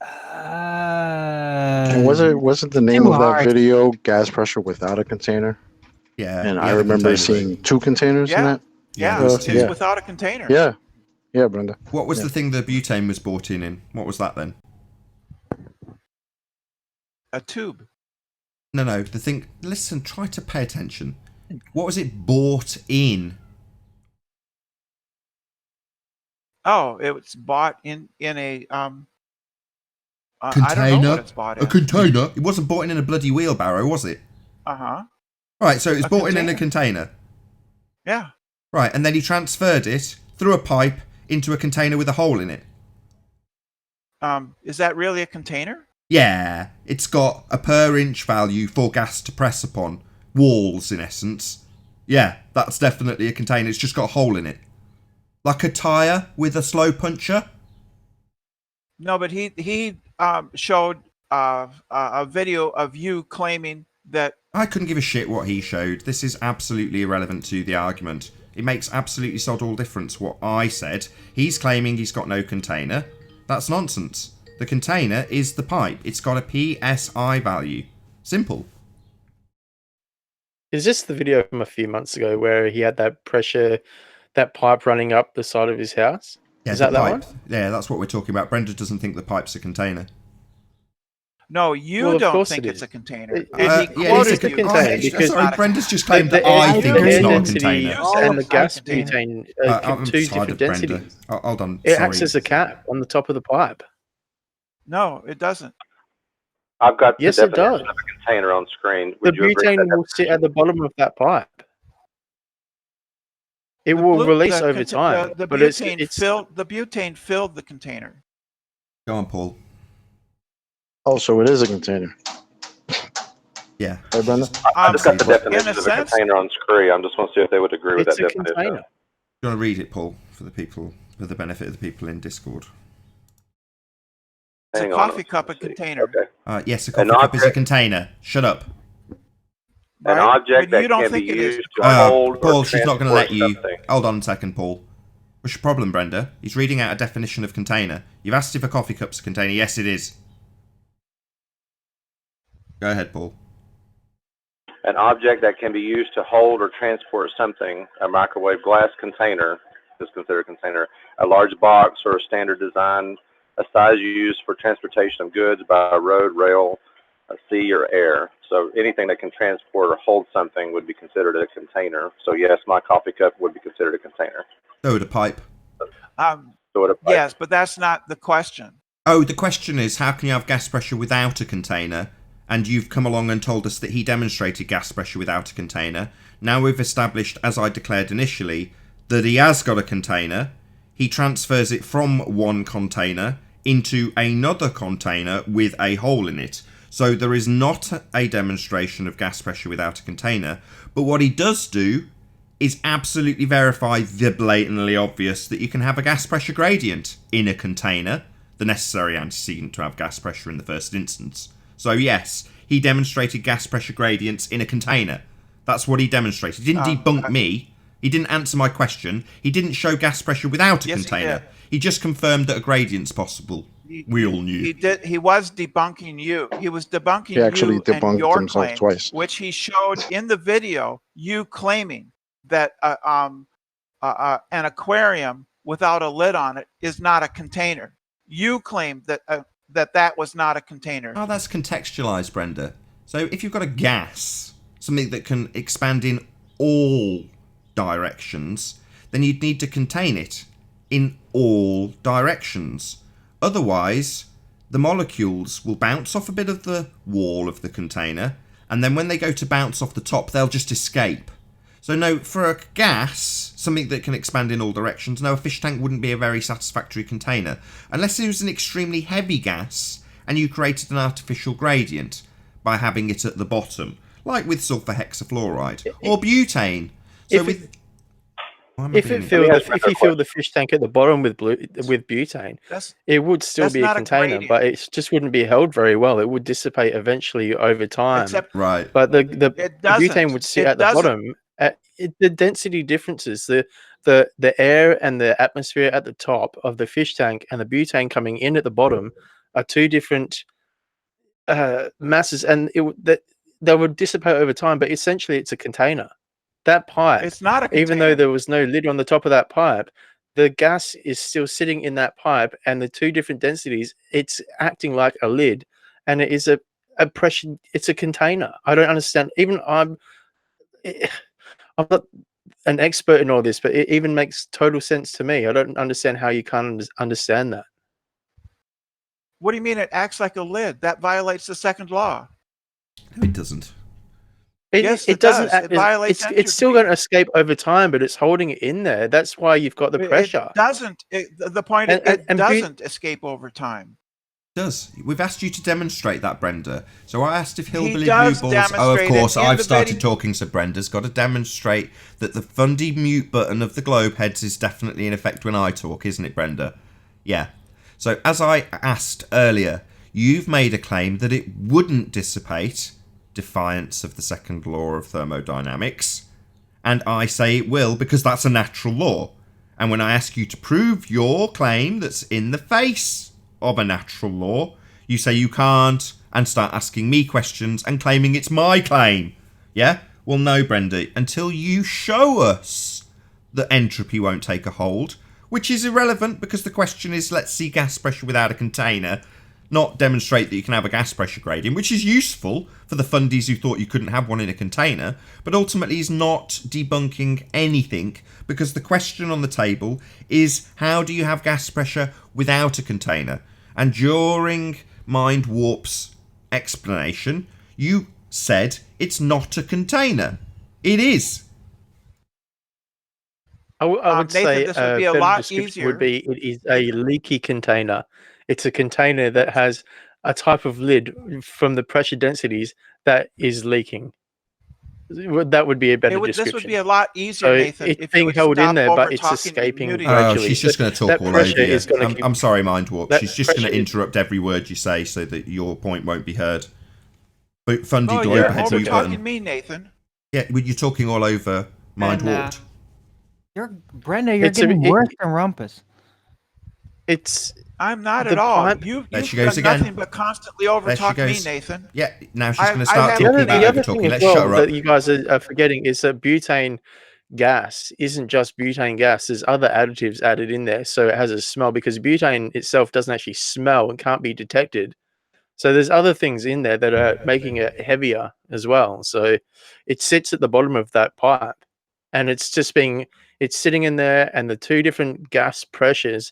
And wasn't the name of that video gas pressure without a container? Yeah. And I remember seeing two containers in that. Yeah, it's without a container. Yeah. Yeah, Brenda. What was the thing the butane was brought in? What was that then? A tube. No, the thing... Listen, try to pay attention. What was it bought in? Oh, it was bought in a... container? I don't know what it's bought in. A container? It wasn't bought in a bloody wheelbarrow, was it? Uh-huh. Right, so it was bought in a container. Yeah. Right, and then he transferred it through a pipe into a container with a hole in it. Is that really a container? Yeah, it's got a per inch value for gas to press upon. Walls, in essence. Yeah, that's definitely a container. It's just got a hole in it. Like a tyre with a slow puncher. No, but he showed a video of you claiming that. I couldn't give a shit what he showed. This is absolutely irrelevant to the argument. It makes absolutely sod all difference what I said. He's claiming he's got no container. That's nonsense. The container is the pipe. It's got a PSI value. Simple. Is this the video from a few months ago where he had that pipe running up the side of his house? Yeah, is that pipe. one? Yeah, that's what we're talking about. Brenda doesn't think the pipe's a container. No, you don't think it's a container. Yeah, it's a container. Because sorry, Brenda's just claimed that I think it's not a container. And the gas butane are two different densities. Hold on. It acts as a cap on the top of the pipe. No, it doesn't. I've got the yes, it does. definition of a container on screen. The Would you agree butane will sit at the bottom of that pipe. It will release over time. The but butane filled the container. Go on, Paul. Oh, so it is a container. Yeah. Hey, Brenda? I just got the definition of a container on screen. I just want to see if they would agree with that definition. Container. You want to read it, Paul, for the benefit of the people in Discord? It's a coffee cup, a container. Okay. Yes, a coffee cup is a container. Shut up. An object that can be used to hold Paul, she's not going to let you. Something. Hold on a second, Paul. What's your problem, Brenda? He's reading out a definition of container. You've asked if a coffee cup's a container. Yes, it is. Go ahead, Paul. An object that can be used to hold or transport something. A microwave glass container is considered a container. A large box or a standard design, a size used for transportation of goods by road, rail, sea, or air. So anything that can transport or hold something would be considered a container. So yes, my coffee cup would be considered a container. So would a pipe. Yes, but that's not the question. Oh, the question is, how can you have gas pressure without a container? And you've come along and told us that he demonstrated gas pressure without a container. Now we've established, as I declared initially, that he has got a container. He transfers it from one container into another container with a hole in it. So there is not a demonstration of gas pressure without a container. But what he does do is absolutely verify the blatantly obvious that you can have a gas pressure gradient in a container, the necessary antecedent to have gas pressure in the first instance. So yes, he demonstrated gas pressure gradients in a container. That's what he demonstrated. He didn't debunk me. He didn't answer my question. He didn't show gas pressure without a container. He just confirmed that a gradient's possible. We all knew. He did. He was debunking you. He was debunking He actually you debunked and your himself claims, twice. which he showed in the video. You claiming that an aquarium without a lid on it is not a container. You claimed that that was not a container. Oh, that's contextualized, Brenda. So if you've got a gas, something that can expand in all directions, then you'd need to contain it in all directions. Otherwise, the molecules will bounce off a bit of the wall of the container, and then when they go to bounce off the top, they'll just escape. So no, for a gas, something that can expand in all directions, no, a fish tank wouldn't be a very satisfactory container. Unless it was an extremely heavy gas, and you created an artificial gradient by having it at the bottom, like with sulfur hexafluoride, or butane. So if you fill the fish tank at the bottom with butane, it would still be a container, but it just wouldn't be held very well. It would dissipate eventually over time. Right. But the butane would sit at the bottom. The density differences, the air and the atmosphere at the top of the fish tank and the butane coming in at the bottom are two different masses, and they would dissipate over time. But essentially, it's a container. That pipe, it's not a container. Even though there was no lid on the top of that pipe, the gas is still sitting in that pipe, and the two different densities, it's acting like a lid, and it is a pressure. It's a container. I don't understand. Even I'm not an expert in all this, but it even makes total sense to me. I don't understand how you can't understand that. What do you mean it acts like a lid? That violates the second law. No, it doesn't. Yes, it doesn't. does. It violates it's still going to escape over time, but it's holding it in there. That's why you've got the pressure. It doesn't. The point is, it doesn't escape over time. Does. We've asked you to demonstrate that, Brenda. So I asked if Hillbilly does Blue Balls... Oh, of demonstrate course, it in I've the started video. talking, so Brenda's got to demonstrate that the fundy mute button of the globe heads is definitely in effect when I talk, isn't it, Brenda? Yeah. So as I asked earlier, you've made a claim that it wouldn't dissipate, defiance of the second law of thermodynamics, and I say it will because that's a natural law. And when I ask you to prove your claim that's in the face of a natural law, you say you can't and start asking me questions and claiming it's my claim. Yeah? Well, no, Brenda, until you show us that entropy won't take a hold, which is irrelevant because the question is, let's see gas pressure without a container, not demonstrate that you can have a gas pressure gradient, which is useful for the fundies who thought you couldn't have one in a container, but ultimately is not debunking anything because the question on the table is, how do you have gas pressure without a container? And during Mind Warp's explanation, you said it's not a container. It is. I would Nathan, say this would be a a better lot description easier. would be it is a leaky container. It's a container that has a type of lid from the pressure densities that is leaking. That would be a better description. This would be a lot easier, So Nathan, it's if you being would held in stop there, but it's over-talking and escaping muting. gradually. She's just going to talk that all over pressure you. is going to keep. I'm sorry, Mind Warp. that She's just going to pressure- interrupt every word you say so that your point won't be heard. But Fundy Oh, Globe you're heads mute over-talking button. me, Nathan. Yeah, you're talking all over Mind Warped. Brenda, you're It's getting worse than Rumpus. It's I'm not the at all. pipe- You've There she done goes again. nothing but constantly There she over-talk me, goes. Nathan. Yeah, now she's going to I start have- talking the about other over-talking. thing Let's as well shut her up. that you guys are forgetting is that butane gas isn't just butane gas. There's other additives added in there, so it has a smell because butane itself doesn't actually smell and can't be detected. So there's other things in there that are making it heavier as well. So it sits at the bottom of that pipe, and it's sitting in there, and the two different gas pressures,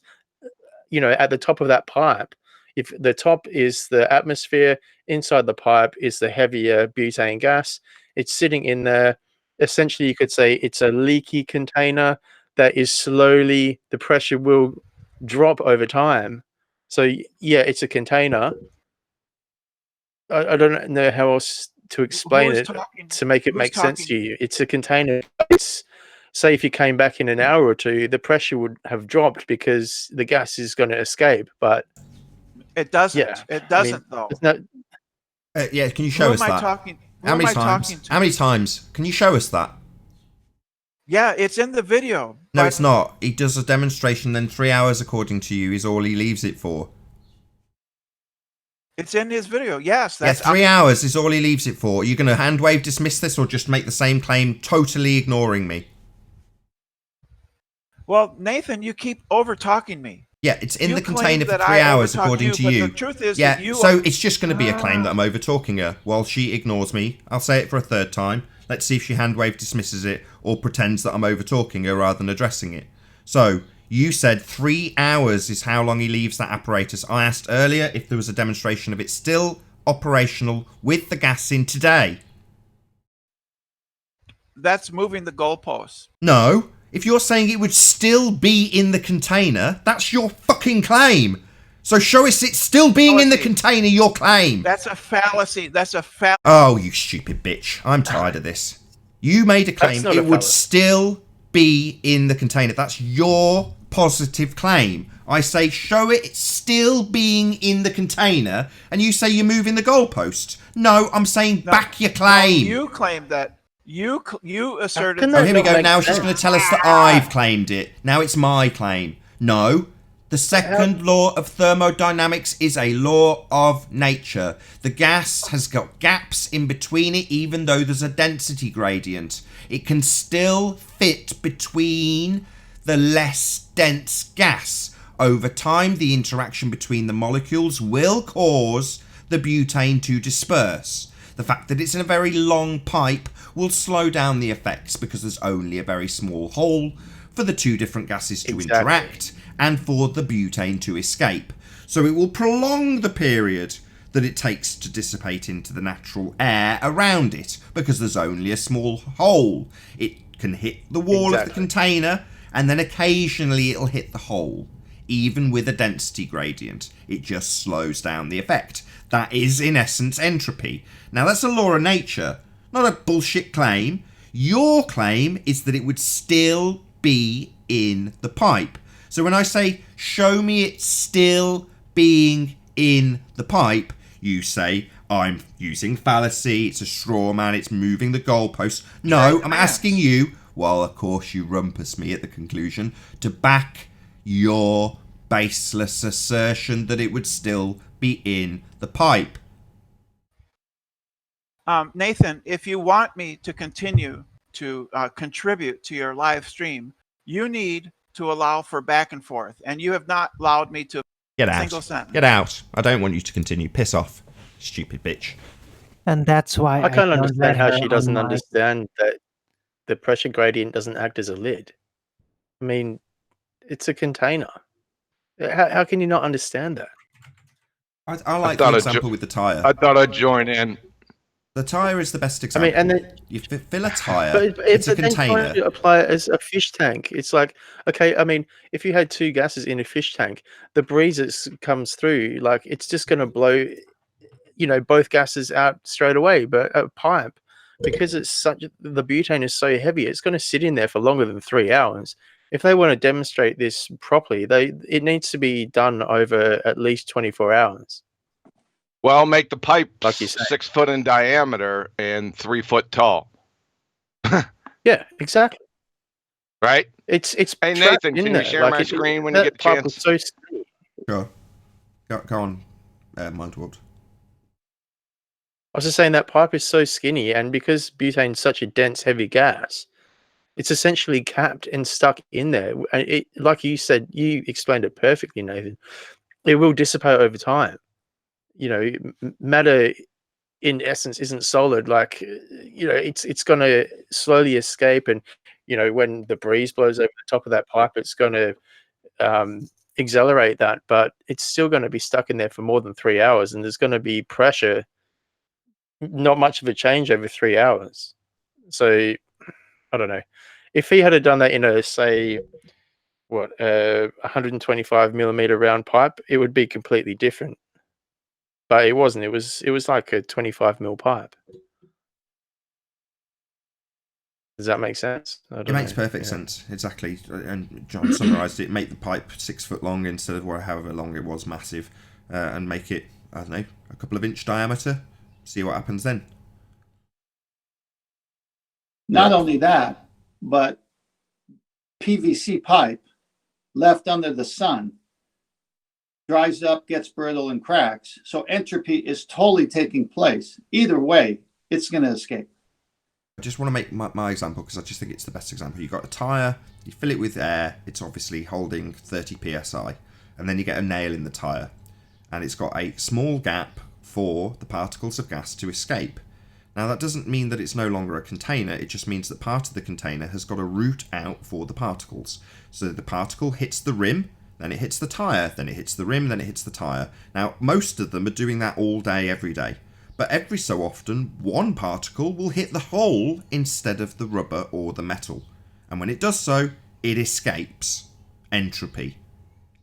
at the top of that pipe. If the top is the atmosphere, inside the pipe is the heavier butane gas. It's sitting in there. Essentially, you could say it's a leaky container that is slowly, the pressure will drop over time. So yeah, it's a container. I don't know how else to explain it to make it make sense to you. It's a container. Say if you came back in an hour or two, the pressure would have dropped because the gas is going to escape. But It doesn't. yeah, It doesn't, though. It's not, Yeah, can you show Who us am I that? talking? Who How am many I times? talking to? How many times? Can you show us that? Yeah, it's in the video. No, but it's not. He does a demonstration, then 3 hours, according to you, is all he leaves it for. It's in his video. Yes, Yeah, that's 3 hours is all he leaves it for. Are you going to hand wave dismiss this or just make the same claim, totally ignoring me? Well, Nathan, you keep over-talking me. Yeah, it's in You the claim container for that 3 I hours, overtalk according you, to but you. the truth is yeah, that you so are- it's just going to be a claim that I'm over-talking her while she ignores me. I'll say it for a third time. Let's see if she hand wave dismisses it or pretends that I'm over-talking her rather than addressing it. So, you said 3 hours is how long he leaves that apparatus. I asked earlier if there was a demonstration of it still operational with the gas in today. That's moving the goalposts. No, if you're saying it would still be in the container, that's your fucking claim. So show us it still being in the container, your claim. That's a fallacy. That's a fallacy. Oh, you stupid bitch. I'm tired of this. You made a claim not it a would fallacy. still be in the container. That's your positive claim. I say show it still being in the container, and you say you're moving the goalpost. No, I'm saying back your claim. You claimed that. You asserted. can Oh, here we not go. make Now she's sense? going to tell us that I've claimed it. Now it's my claim. No. The second law of thermodynamics is a law of nature. The gas has got gaps in between it, even though there's a density gradient. It can still fit between the less dense gas. Over time, the interaction between the molecules will cause the butane to disperse. The fact that it's in a very long pipe will slow down the effects because there's only a very small hole for the two different gases to interact and for the butane to escape. So it will prolong the period that it takes to dissipate into the natural air around it because there's only a small hole. It can hit the wall of the container and then occasionally it'll hit the hole. even with a density gradient. It just slows down the effect. That is, in essence, entropy. Now, that's a law of nature, not a bullshit claim. Your claim is that it would still be in the pipe. So when I say, show me it still being in the pipe, you say, I'm using fallacy, it's a straw man, it's moving the goalposts. No, I'm asking you, well, of course you rumpus me at the conclusion, to back your baseless assertion that it would still be in the pipe. Nathan, if you want me to continue to contribute to your live stream, you need to allow for back and forth, and you have not allowed me to. Get out. Single sentence. Get out. I don't want you to continue. Piss off, stupid bitch. And that's why I can't don't understand let how her she doesn't on my- understand that the pressure gradient doesn't act as a lid. I mean, it's a container. How can you not understand that? I like the example with the tyre. I thought I'd join in. The tyre is the best example. I mean, and then you fill a tyre, but it's a then container. trying to apply it as a fish tank. It's like, okay, I mean, if you had two gases in a fish tank, the breeze that comes through, like, it's just going to blow, both gases out straight away. But a pipe, because the butane is so heavy, it's going to sit in there for longer than 3 hours. If they want to demonstrate this properly, it needs to be done over at least 24 hours. Well, make the pipe like you say. 6 foot in diameter and 3 foot tall. Yeah, exactly. Right? It's Hey Nathan, can you share my screen when you get a chance? So skinny. Sure. Go on, Mindwarp. I was just saying that pipe is so skinny, and because butane is such a dense, heavy gas, it's essentially capped and stuck in there. And it, like you said, you explained it perfectly, Nathan. It will dissipate over time. Matter in essence isn't solid. Like, it's going to slowly escape, and when the breeze blows over the top of that pipe, it's going to accelerate that. But it's still going to be stuck in there for more than 3 hours, and there's going to be pressure. Not much of a change over 3 hours. So I don't know. If he had done that in a, say, 125 millimeter round pipe, it would be completely different. But it wasn't. It was like a 25 mil pipe. Does that make sense? It makes perfect sense. Exactly. And John summarised it. Make the pipe 6 foot long instead of however long it was, massive, and make it, I don't know, a couple of inch diameter. See what happens then. Not only that, but PVC pipe left under the sun dries up, gets brittle, and cracks. So entropy is totally taking place. Either way, it's going to escape. I just want to make my example because I just think it's the best example. You've got a tyre, you fill it with air, it's obviously holding 30 psi, and then you get a nail in the tyre, and it's got a small gap for the particles of gas to escape. Now that doesn't mean that it's no longer a container, it just means that part of the container has got a route out for the particles. So the particle hits the rim, then it hits the tyre, then it hits the rim, then it hits the tyre. Now most of them are doing that all day, every day. But every so often, one particle will hit the hole instead of the rubber or the metal. And when it does so, it escapes. Entropy.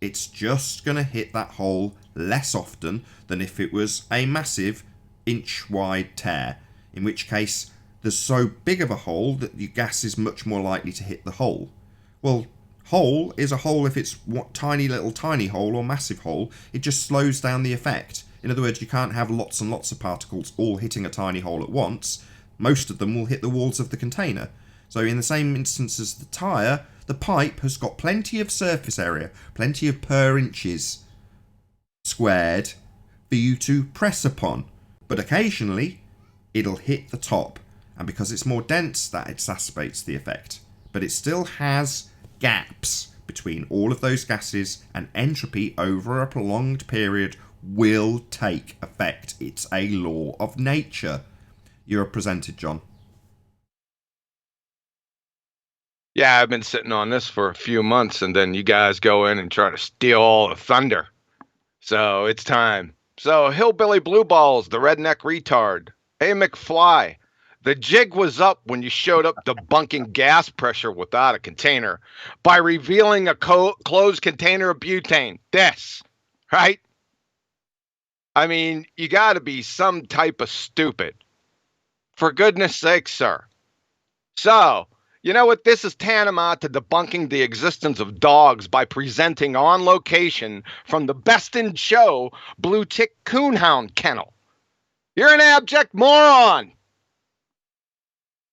It's just going to hit that hole less often than if it was a massive inch-wide tear, in which case there's so big of a hole that your gas is much more likely to hit the hole. Well, hole is a hole if it's tiny hole or massive hole. It just slows down the effect. In other words, you can't have lots and lots of particles all hitting a tiny hole at once. Most of them will hit the walls of the container. So in the same instance as the tyre, the pipe has got plenty of surface area, plenty of per inches squared for you to press upon. But occasionally, it'll hit the top. And because it's more dense, that exacerbates the effect. But it still has gaps between all of those gases, and entropy over a prolonged period will take effect. It's a law of nature. You're presented, John. Yeah, I've been sitting on this for a few months, and then you guys go in and try to steal all the thunder. So it's time. So Hillbilly Blue Balls, the redneck retard. Hey McFly, The jig was up when you showed up debunking gas pressure without a container by revealing a closed container of butane. This, right? I mean, you got to be some type of stupid. For goodness sake, sir. So, you know what? This is tantamount to debunking the existence of dogs by presenting on location from the best in show blue tick coonhound kennel. You're an abject moron.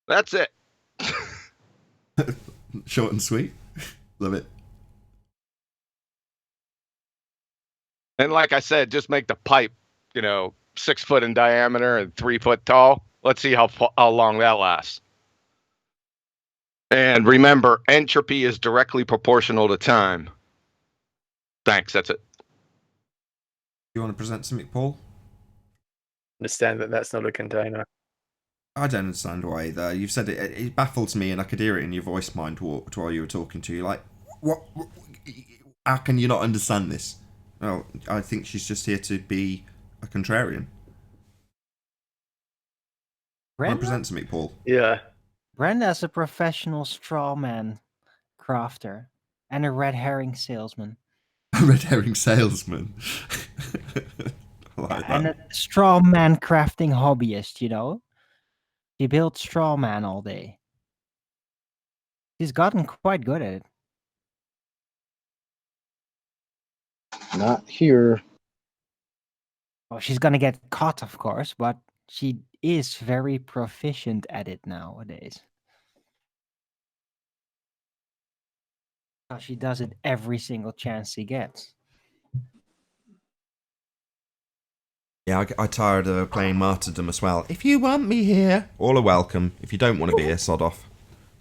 That's it. Short and sweet. Love it. And like I said, just make the pipe, 6 foot in diameter and 3 foot tall. Let's see how long that lasts. And remember, entropy is directly proportional to time. Thanks, that's it. You want to present something, Paul? Understand that that's not a container. I don't understand why either. You've said it. It baffles me, and I could hear it in your voice mind walked while you were talking to you. Like, what? How can you not understand this? Well, I think she's just here to be a contrarian. Want to present something, Paul? Yeah. Brenda's a professional strawman crafter and a red herring salesman. A red herring salesman. I like that. And a strawman crafting hobbyist, He builds strawman all day. He's gotten quite good at it. Not here. Well, she's gonna get caught, of course, but she is very proficient at it nowadays. She does it every single chance she gets. Yeah, I tired of playing martyrdom as well. If you want me here, all are welcome. If you don't want to be here, sod off.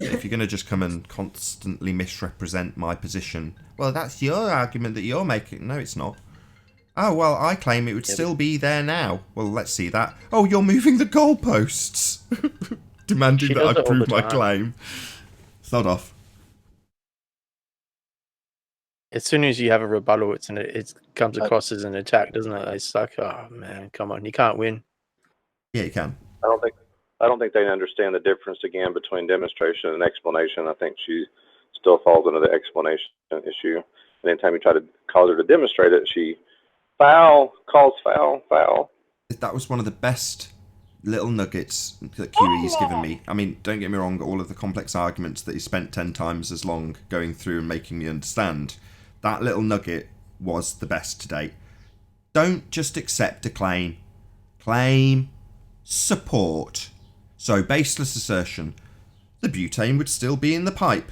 If you're going to just come and constantly misrepresent my position, well, that's your argument that you're making. No, it's not. Oh, well, I claim it would still be there now. Well, let's see that. Oh, you're moving the goalposts. Demanding that I prove my claim. Sod off. As soon as you have a rebuttal, it comes across as an attack, doesn't it? It's like, oh man, come on, you can't win. Yeah, you can. I don't think they understand the difference again between demonstration and explanation. I think she still falls into the explanation issue. And anytime you try to cause her to demonstrate it, she calls foul. That was one of the best little nuggets that QE's given me. I mean, don't get me wrong, all of the complex arguments that he spent 10 times as long going through and making me understand. That little nugget was the best to date. Don't just accept a claim. Claim. Support. So, baseless assertion. The butane would still be in the pipe.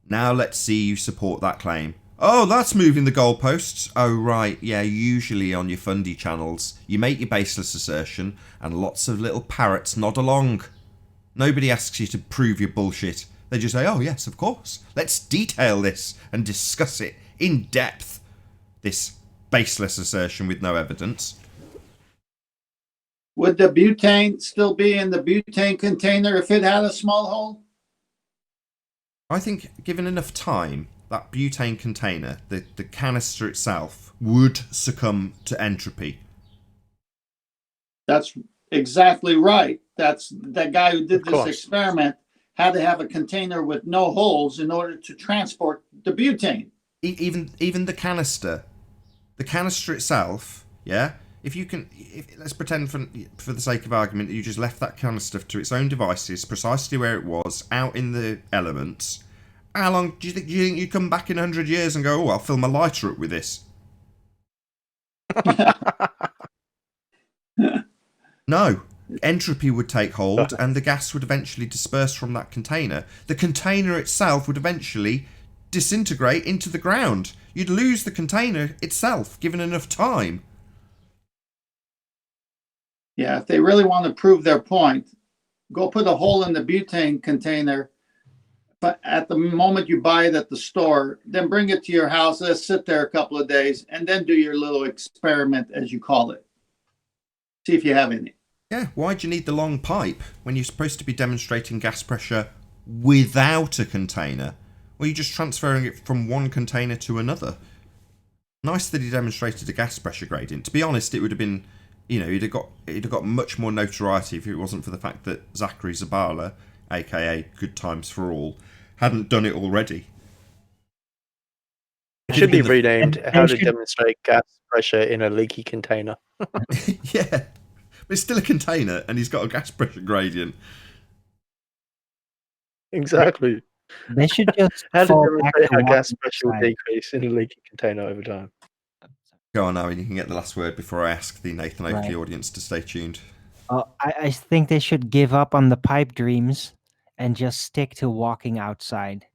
Now let's see you support that claim. Oh, that's moving the goalposts. Oh, right. Yeah, usually on your fundy channels, you make your baseless assertion and lots of little parrots nod along. Nobody asks you to prove your bullshit. They just say, oh, yes, of course. Let's detail this and discuss it in depth. This baseless assertion with no evidence. Would the butane still be in the butane container if it had a small hole? I think given enough time, that butane container, the canister itself, would succumb to entropy. That's exactly right. That's the guy who did this experiment had to have a container with no holes in order to transport the butane. Even the canister itself, yeah. Let's pretend for the sake of argument that you just left that canister to its own devices, precisely where it was, out in the elements. How long do you think you'd come back in 100 years and go, oh, I'll fill my lighter up with this? No. Entropy would take hold and the gas would eventually disperse from that container. The container itself would eventually disintegrate into the ground. You'd lose the container itself, given enough time. Yeah, if they really want to prove their point, go put a hole in the butane container. But at the moment you buy it at the store, then bring it to your house, let it sit there a couple of days, and then do your little experiment, as you call it. See if you have any. Yeah, why do you need the long pipe when you're supposed to be demonstrating gas pressure without a container? Well, you're just transferring it from one container to another. Nice that he demonstrated a gas pressure gradient. To be honest, it would have been you know, he'd have got much more notoriety if it wasn't for the fact that Zachary Zabala, aka Good Times for All, hadn't done it already. It should be renamed How to Demonstrate Gas Pressure in a Leaky Container. Yeah, but it's still a container, and he's got a gas pressure gradient. Exactly. They should just How to fall back demonstrate to how walking gas pressure will outside. decrease in a leaky container over time. Go on, Owen, you can get the last word before I ask the Nathan Oakley Right. audience to stay tuned. I think they should give up on the pipe dreams and just stick to walking outside.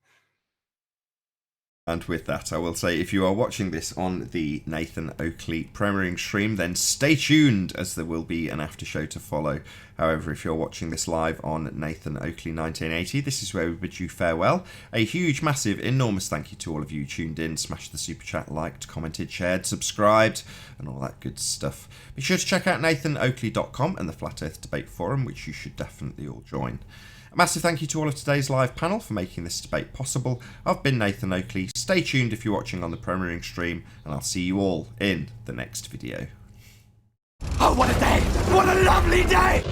And with that, I will say, if you are watching this on the Nathan Oakley premiering stream, then stay tuned, as there will be an after show to follow. However, if you're watching this live on Nathan Oakley 1980, this is where we bid you farewell. A huge, massive, enormous thank you to all of you tuned in, smashed the super chat, liked, commented, shared, subscribed, and all that good stuff. Be sure to check out nathanoakley.com and the Flat Earth Debate Forum, which you should definitely all join. A massive thank you to all of today's live panel for making this debate possible. I've been Nathan Oakley. Stay tuned if you're watching on the premiering stream, and I'll see you all in the next video. Oh, what a day! What a lovely day!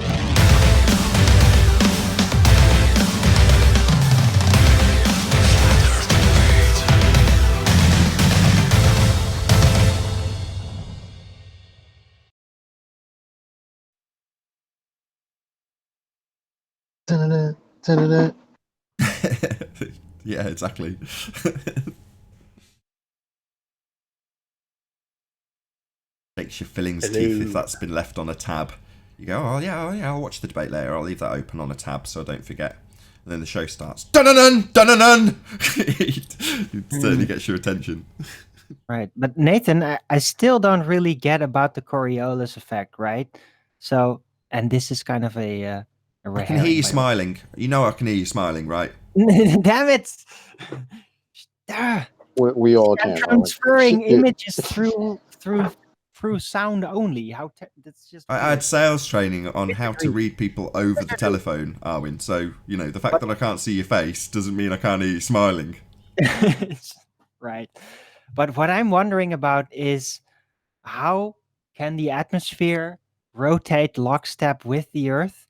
Yeah, exactly. Makes your fillings teeth if that's been left on a tab. You go, oh yeah, I'll watch the debate later. I'll leave that open on a tab so I don't forget. And then the show starts. Dun-dun-dun! Dun-dun-dun! It certainly gets your attention. Right. But Nathan, I still don't really get about the Coriolis effect, right? So, and this is kind of a I can hear you smiling. You know I can hear you smiling, right? Damn it! We all I'm can. transferring images through sound only. That's just. I had sales training on how to read people over the telephone, Arwin. So, you know, the fact that I can't see your face doesn't mean I can't hear you smiling. Right. But what I'm wondering about is how can the atmosphere rotate lockstep with the Earth,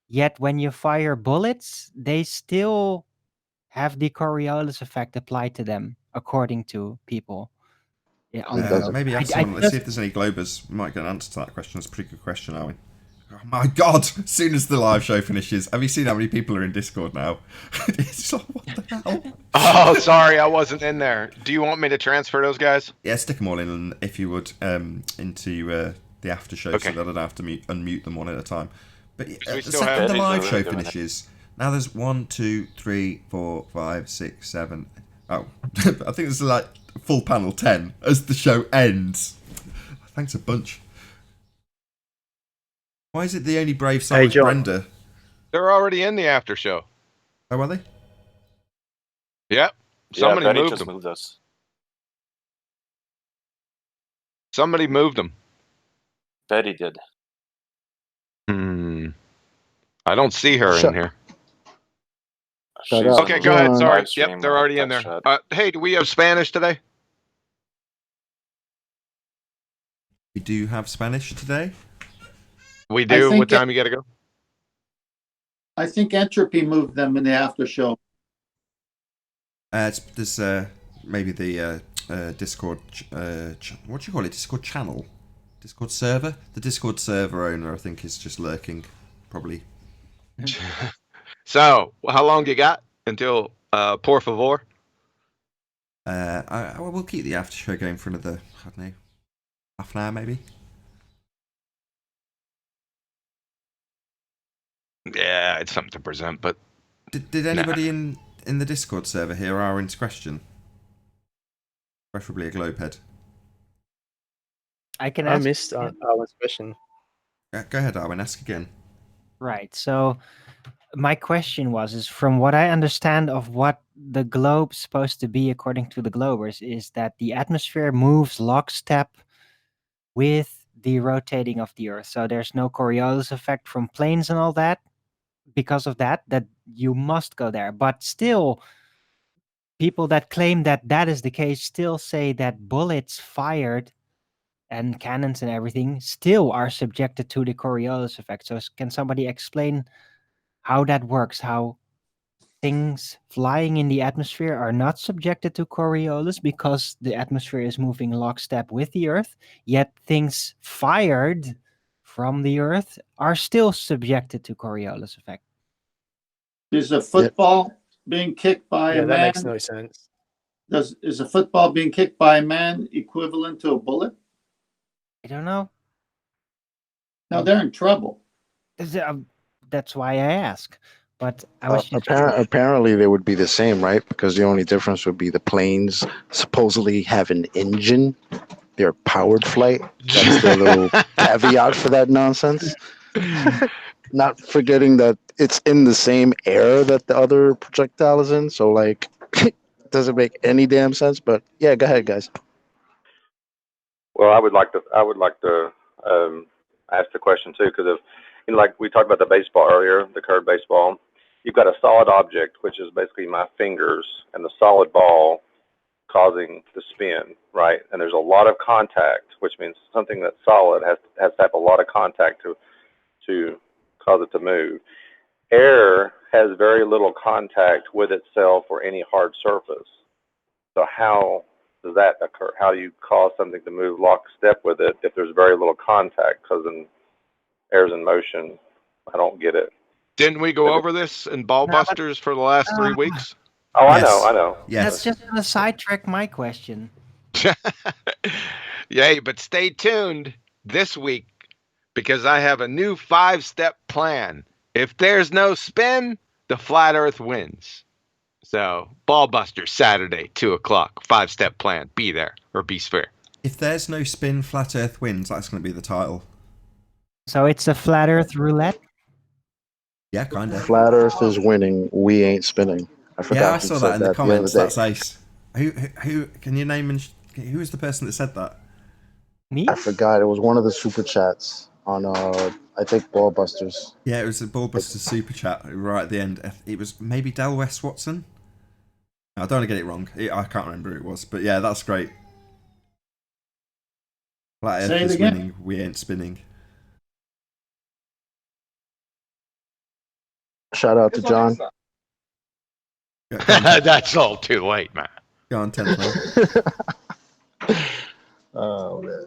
yet when you fire bullets, they still have the Coriolis effect applied to them, according to people. Yeah, maybe ask someone. Let's see if there's any Globers. We might get an answer to that question. That's a pretty good question, Arwin. Oh my God! As soon as the live show finishes, have you seen how many people are in Discord now? It's like, what the hell? Oh, sorry, I wasn't in there. Do you want me to transfer those guys? Yeah, stick them all in, if you would, into the after show, so that I don't have to unmute them one at a time. But the second the live show finishes, now there's 1, 2, 3, 4, 5, 6, 7. Oh, I think there's like full panel 10 as the show ends. Thanks a bunch. Why is it the only brave soul is Brenda? They're already in the after show. Oh, are they? Yep. Somebody Betty moved just them. moved us. Somebody moved them. Betty did. I don't see her in here. She's Okay, go ahead. Sorry. live stream Yep, they're already in there. chat. Hey, do we have Spanish today? We do have Spanish today. We do. What time you got to go? I think Entropy moved them in the after show. There's maybe the Discord. What do you call it? Discord channel, Discord server. The Discord server owner, I think, is just lurking, probably. So, how long you got until por favor? I will keep the after show going for another, I don't know, half an hour maybe. Yeah, it's something to present, but did anybody in the Discord server hear Arwen's question? Preferably a globe head. I missed Arwen's question. Go ahead, Arwen. Ask again. Right. So my question is from what I understand of what the globe's supposed to be according to the Globers, is that the atmosphere moves lockstep with the rotating of the Earth. So there's no Coriolis effect from planes and all that. Because of that you must go there. But still, people that claim that is the case still say that bullets fired and cannons and everything still are subjected to the Coriolis effect. So can somebody explain how that works? How things flying in the atmosphere are not subjected to Coriolis because the atmosphere is moving lockstep with the Earth, yet things fired from the Earth are still subjected to Coriolis effect. Is a football being kicked by a that man? makes no sense. Is a football being kicked by a man equivalent to a bullet? I don't know. No, they're in trouble. That's why I ask. But I was just apparently they would be the same, right? Because the only difference would be the planes supposedly have an engine. They're powered flight. That's their little caveat for that nonsense. Not forgetting that it's in the same air that the other projectile is in. So, like, it doesn't make any damn sense. But yeah, go ahead, guys. Well, I would like to ask the question too, because like we talked about the baseball earlier, the curved baseball. You've got a solid object, which is basically my fingers, and the solid ball causing the spin, right? And there's a lot of contact, which means something that's solid has to have a lot of contact to cause it to move. Air has very little contact with itself or any hard surface. So how does that occur? How do you cause something to move lockstep with it if there's very little contact? Because air's in motion. I don't get it. Didn't we go over this in Ball Busters for the last 3 weeks? Oh, yes. I know. Yes. That's just gonna sidetrack my question. Yay, but stay tuned this week because I have a new 5-step plan. If there's no spin, the flat earth wins. So, Ball Busters, Saturday, 2 o'clock, 5-step plan. Be there or be sphere. If there's no spin, flat earth wins. That's going to be the title. So it's a flat earth roulette? Yeah, kind of. Flat earth is winning. We ain't spinning. I forgot. Yeah, I saw that in the comments. The That's ace. Who can you name who was the person that said that? Me? I forgot. It was one of the super chats on I think Ball Busters. Yeah, it was a Ball Busters super chat right at the end. It was maybe Del West Watson. I don't want to get it wrong. I can't remember who it was, but yeah, that's great. Flat Earth is winning. We ain't spinning. Shout out to John. That's all too late, man. Go on, 10th man. Oh man.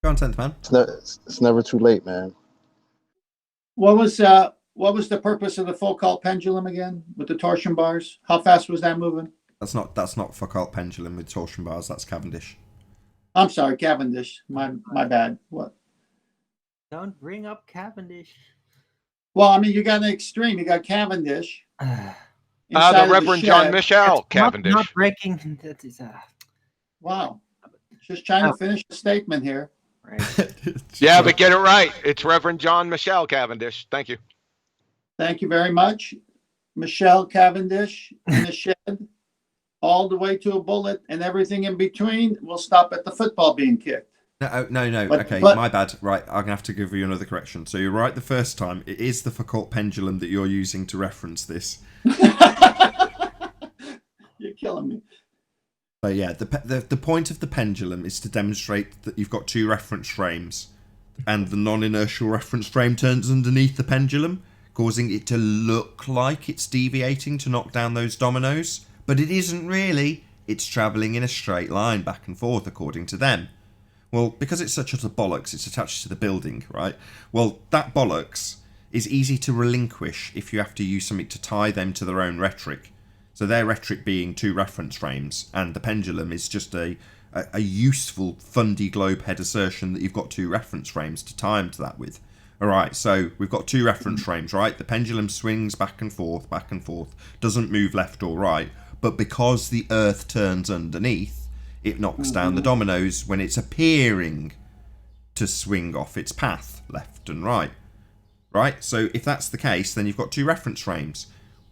Go on, 10th man. It's never too late, man. What was the purpose of the Foucault pendulum again with the torsion bars? How fast was that moving? That's not Foucault pendulum with torsion bars. That's Cavendish. I'm sorry, Cavendish. My bad. What? Don't bring up Cavendish. Well, I mean, you got an extreme. You got Cavendish. The Reverend John Michel Cavendish. Not breaking. That is, wow. Just trying to finish the statement here. Right. Yeah, but get it right. It's Reverend John Michel Cavendish. Thank you. Thank you very much. Michelle Cavendish in the shed, all the way to a bullet, and everything in between. We'll stop at the football being kicked. No. But- Okay, but- my bad. Right, I'm going to have to give you another correction. So you're right the first time. It is the Foucault pendulum that you're using to reference this. You're killing me. So yeah, the point of the pendulum is to demonstrate that you've got two reference frames, and the non-inertial reference frame turns underneath the pendulum, causing it to look like it's deviating to knock down those dominoes, but it isn't really. It's travelling in a straight line back and forth according to them. Well, because it's such a bollocks, it's attached to the building, right? Well, that bollocks is easy to relinquish if you have to use something to tie them to their own rhetoric. So their rhetoric being two reference frames, and the pendulum is just a useful fundy globe head assertion that you've got two reference frames to tie them to that with. Alright, so we've got two reference frames, right? The pendulum swings back and forth, doesn't move left or right, but because the Earth turns underneath, it knocks down the dominoes when it's appearing to swing off its path, left and right. Right? So if that's the case, then you've got two reference frames.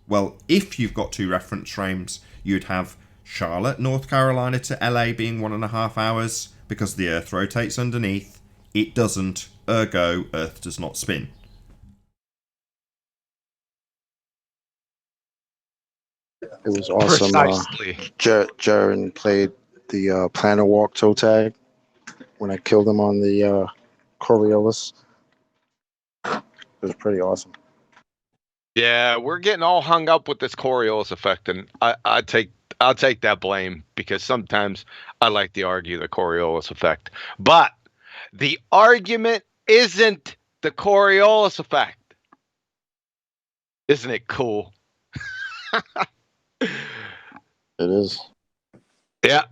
Well, if you've got two reference frames, you'd have Charlotte, North Carolina to LA being 1.5 hours because the Earth rotates underneath. It doesn't, ergo, Earth does not spin. It was awesome. Precisely. Jaren played the Planet Walk toe tag when I killed him on the Coriolis. It was pretty awesome. Yeah, we're getting all hung up with this Coriolis effect, and I'll take that blame because sometimes I like to argue the Coriolis effect. But the argument isn't the Coriolis effect. Isn't it cool? It is. Yeah.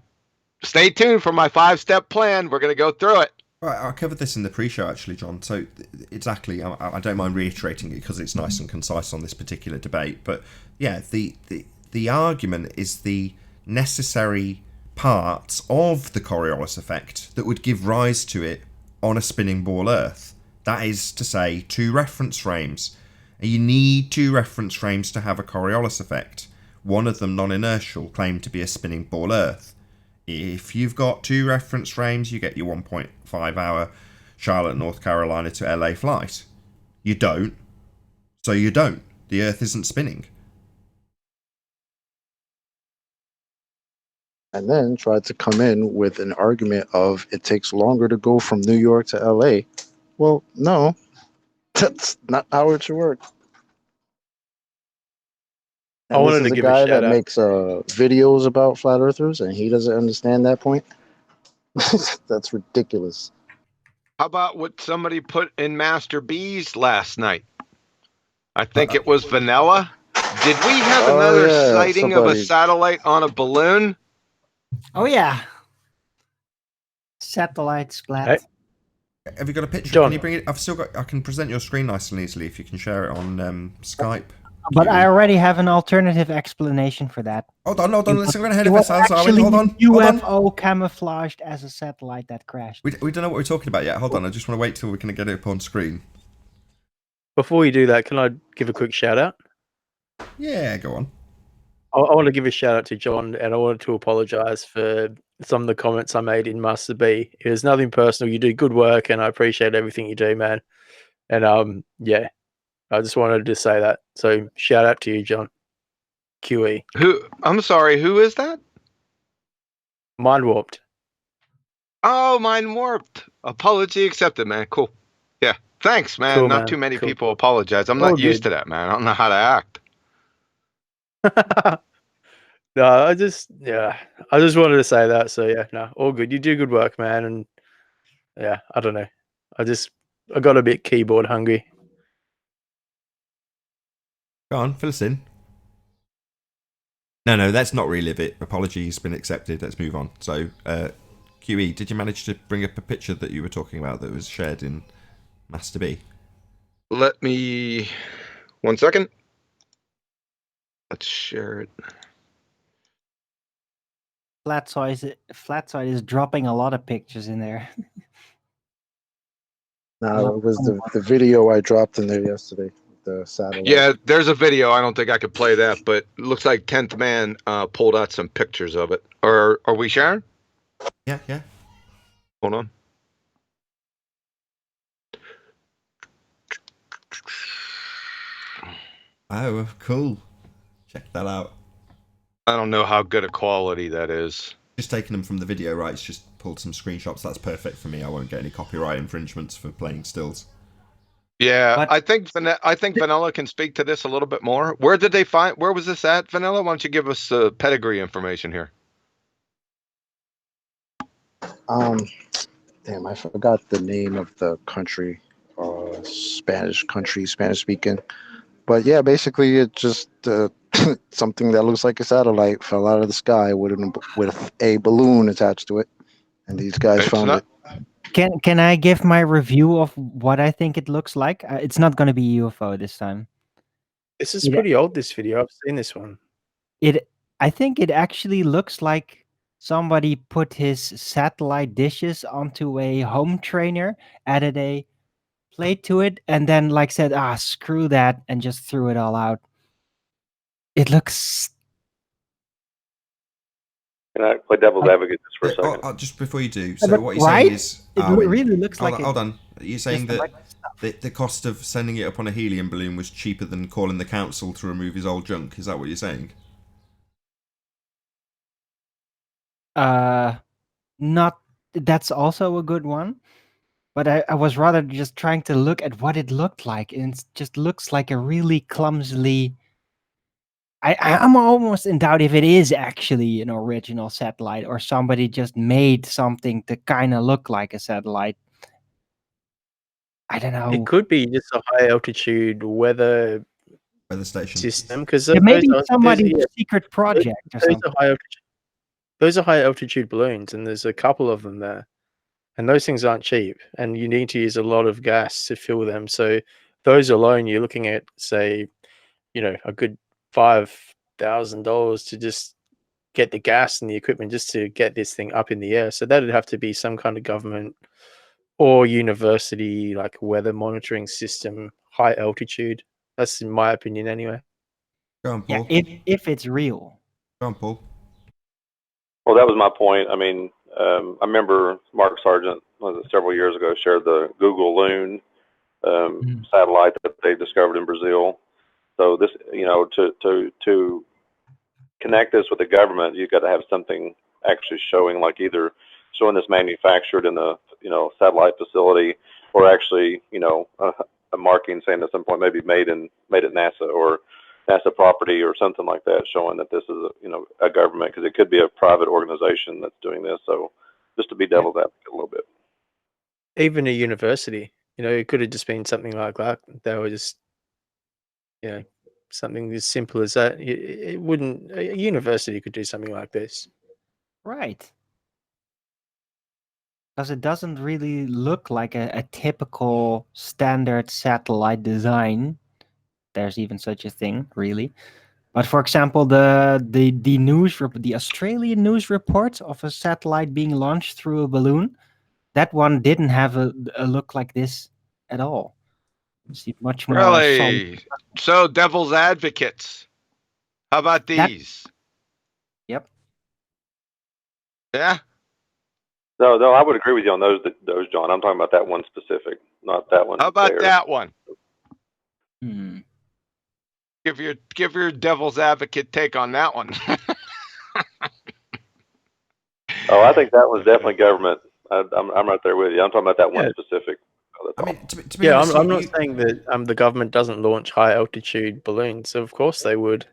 Stay tuned for my 5-step plan. We're going to go through it. Right, I covered this in the pre-show actually, John. So exactly, I don't mind reiterating it because it's nice and concise on this particular debate. But yeah, the argument is the necessary parts of the Coriolis effect that would give rise to it on a spinning ball Earth. That is to say, 2 reference frames. And you need 2 reference frames to have a Coriolis effect. One of them non-inertial, claimed to be a spinning ball Earth. If you've got 2 reference frames, you get your 1.5 hour Charlotte, North Carolina to LA flight. You don't. So you don't. The Earth isn't spinning. And then tried to come in with an argument of it takes longer to go from New York to LA. Well, no, that's not how it should work. And I wanted to give a guy shout that out. makes videos about flat earthers, and he doesn't understand that point. That's ridiculous. How about what somebody put in Master B's last night? I think it was Vanilla. Did we have another sighting of a satellite on a balloon? Oh yeah. Satellite splat. Hey. Have you got a picture? John. Can you bring it? I can present your screen nice and easily if you can share it on Skype. But I already have an alternative explanation for that. Hold on. Let's go ahead It of was ourselves. actually Hold on. UFO camouflaged as a satellite that crashed. We don't know what we're talking about yet. Hold on. I just want to wait till we can get it up on screen. Before you do that, can I give a quick shout out? Yeah, go on. I want to give a shout out to John, and I wanted to apologise for some of the comments I made in Master B. It was nothing personal. You do good work, and I appreciate everything you do, man. And yeah, I just wanted to say that. So shout out to you, John. QE. Who? I'm sorry. Who is that? Mind warped. Oh, Mind Warped. Apology accepted, man. Cool. Yeah. Thanks, man. Cool, Not man. too many Cool. people apologize. I'm All not used good. to that, man. I don't know how to act. No, I just wanted to say that. So yeah, no, all good. You do good work, man. And yeah, I don't know. I got a bit keyboard hungry. Go on, fill us in. No, that's not relive it. Apologies been accepted. Let's move on. So, QE, did you manage to bring up a picture that you were talking about that was shared in Master B? Let me... 1 second. Let's share it. Flatside is dropping a lot of pictures in there. No, it was the video I dropped in there yesterday. The satellite. Yeah, there's a video. I don't think I could play that, but it looks like 10th Man pulled out some pictures of it. Or are we sharing? Yeah. Hold on. Oh, cool. Check that out. I don't know how good a quality that is. Just taking them from the video, right? It's just pulled some screenshots. That's perfect for me. I won't get any copyright infringements for playing stills. Yeah, But- I think Vanilla can speak to this a little bit more. Where was this at, Vanilla? Why don't you give us pedigree information here? Damn, I forgot the name of the country. Spanish speaking. But yeah, basically it just something that looks like a satellite fell out of the sky with a balloon attached to it, and these guys found it. Can I give my review of what I think it looks like? It's not going to be UFO this time. This is pretty old, this video. I've seen this one. I think it actually looks like somebody put his satellite dishes onto a home trainer, added a plate to it, and then said, screw that, and just threw it all out. It looks... Can I play devil's advocate just for a second? Just before you do, so what you're saying is... It really looks like... Hold on. You're saying that the cost of sending it up on a helium balloon was cheaper than calling the council to remove his old junk? Is that what you're saying? Not that's also a good one, but I was rather just trying to look at what it looked like, and it just looks like a really clumsily. I'm almost in doubt if it is actually an original satellite or somebody just made something to kind of look like a satellite. I don't know. It could be just a high altitude weather station system, because maybe somebody's secret project or something. Those are high altitude balloons, and there's a couple of them there, and those things aren't cheap, and you need to use a lot of gas to fill them. So those alone, you're looking at, say, a good $5,000 to just get the gas and the equipment just to get this thing up in the air. So that'd have to be some kind of government or university like weather monitoring system, high altitude. That's in my opinion anyway. Go on, Paul. Yeah, if it's real. Go on, Paul. Well, that was my point. I mean, I remember Mark Sargent several years ago shared the Google Loon satellite that they discovered in Brazil. So this, to connect this with the government, you've got to have something actually showing, like either showing this manufactured in a satellite facility, or actually a marking saying at some point maybe made at NASA or NASA property or something like that, showing that this is a government, because it could be a private organization that's doing this. So just to be devil's advocate a little bit. Even a university, it could have just been something like that. They were just, something as simple as that. It wouldn't. A university could do something like this, right? Because it doesn't really look like a typical standard satellite design. There's even such a thing, really. But for example, the Australian news report of a satellite being launched through a balloon, that one didn't have a look like this at all. It's much more really. So, devil's advocates. How about these? Yep. Yeah. No, I would agree with you on those, John. I'm talking about that one specific, not that one. How about there. that one? Hmm. Give your devil's advocate take on that one. Oh, I think that was definitely government. I'm right there with you. I'm talking about that one specific. I mean, to be honest, I'm not saying that the government doesn't launch high altitude balloons. Of course they would.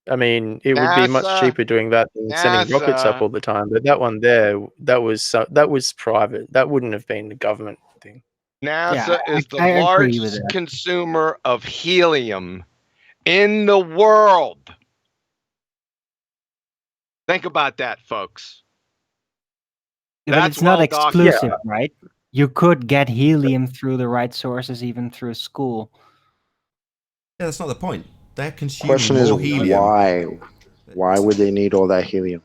I mean, it would be much cheaper doing that than sending rockets up all the time. But that one there, that was private. That wouldn't have been the government thing. NASA is the largest consumer of helium in the world. Think about that, folks. But it's not exclusive, right? You could get helium through the right sources, even through school. Yeah, that's not the point. They're consuming Question is more helium. why? Why would they need all that helium?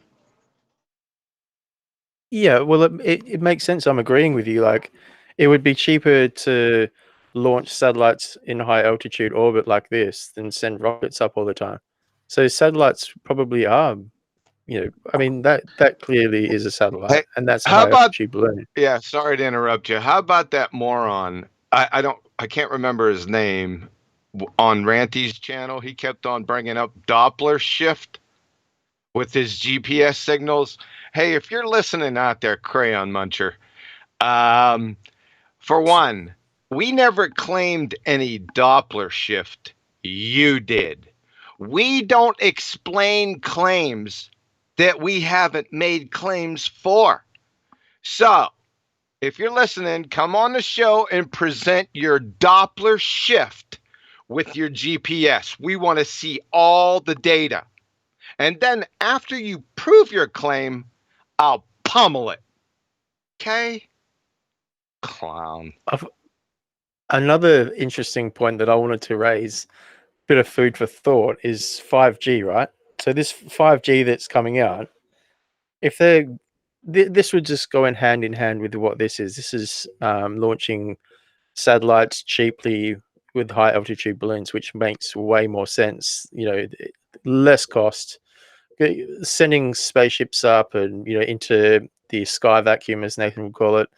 Yeah, well, it makes sense. I'm agreeing with you. Like, it would be cheaper to launch satellites in high altitude orbit like this than send rockets up all the time. So satellites probably are, I mean, that clearly is a satellite, and that's a high altitude balloon. Yeah, sorry to interrupt you. How about that moron? I can't remember his name. On Ranty's channel, he kept on bringing up Doppler shift with his GPS signals. Hey, if you're listening out there, Crayon Muncher, for one, we never claimed any Doppler shift. You did. We don't explain claims that we haven't made claims for. So, if you're listening, come on the show and present your Doppler shift with your GPS. We want to see all the data. And then after you prove your claim, I'll pummel it. Okay? Clown. Another interesting point that I wanted to raise, bit of food for thought, is 5G, right? So this 5G that's coming out, if this would just go in hand with what this is. This is launching satellites cheaply with high altitude balloons, which makes way more sense. Less cost, sending spaceships up and into the sky vacuum, as Nathan would call it.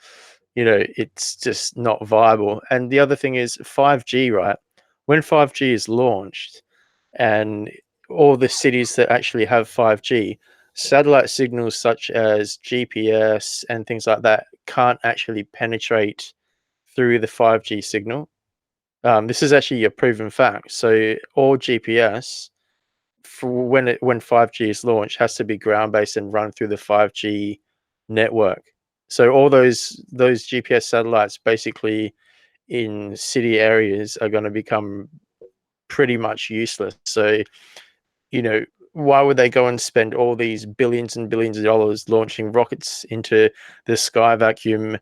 It's just not viable. And the other thing is 5G, right? When 5G is launched and all the cities that actually have 5G, satellite signals such as GPS and things like that can't actually penetrate through the 5G signal. This is actually a proven fact. So all GPS, for when 5G is launched, has to be ground-based and run through the 5G network. So all those GPS satellites basically in city areas are going to become pretty much useless. So, why would they go and spend all these billions and billions of dollars launching rockets into the sky vacuum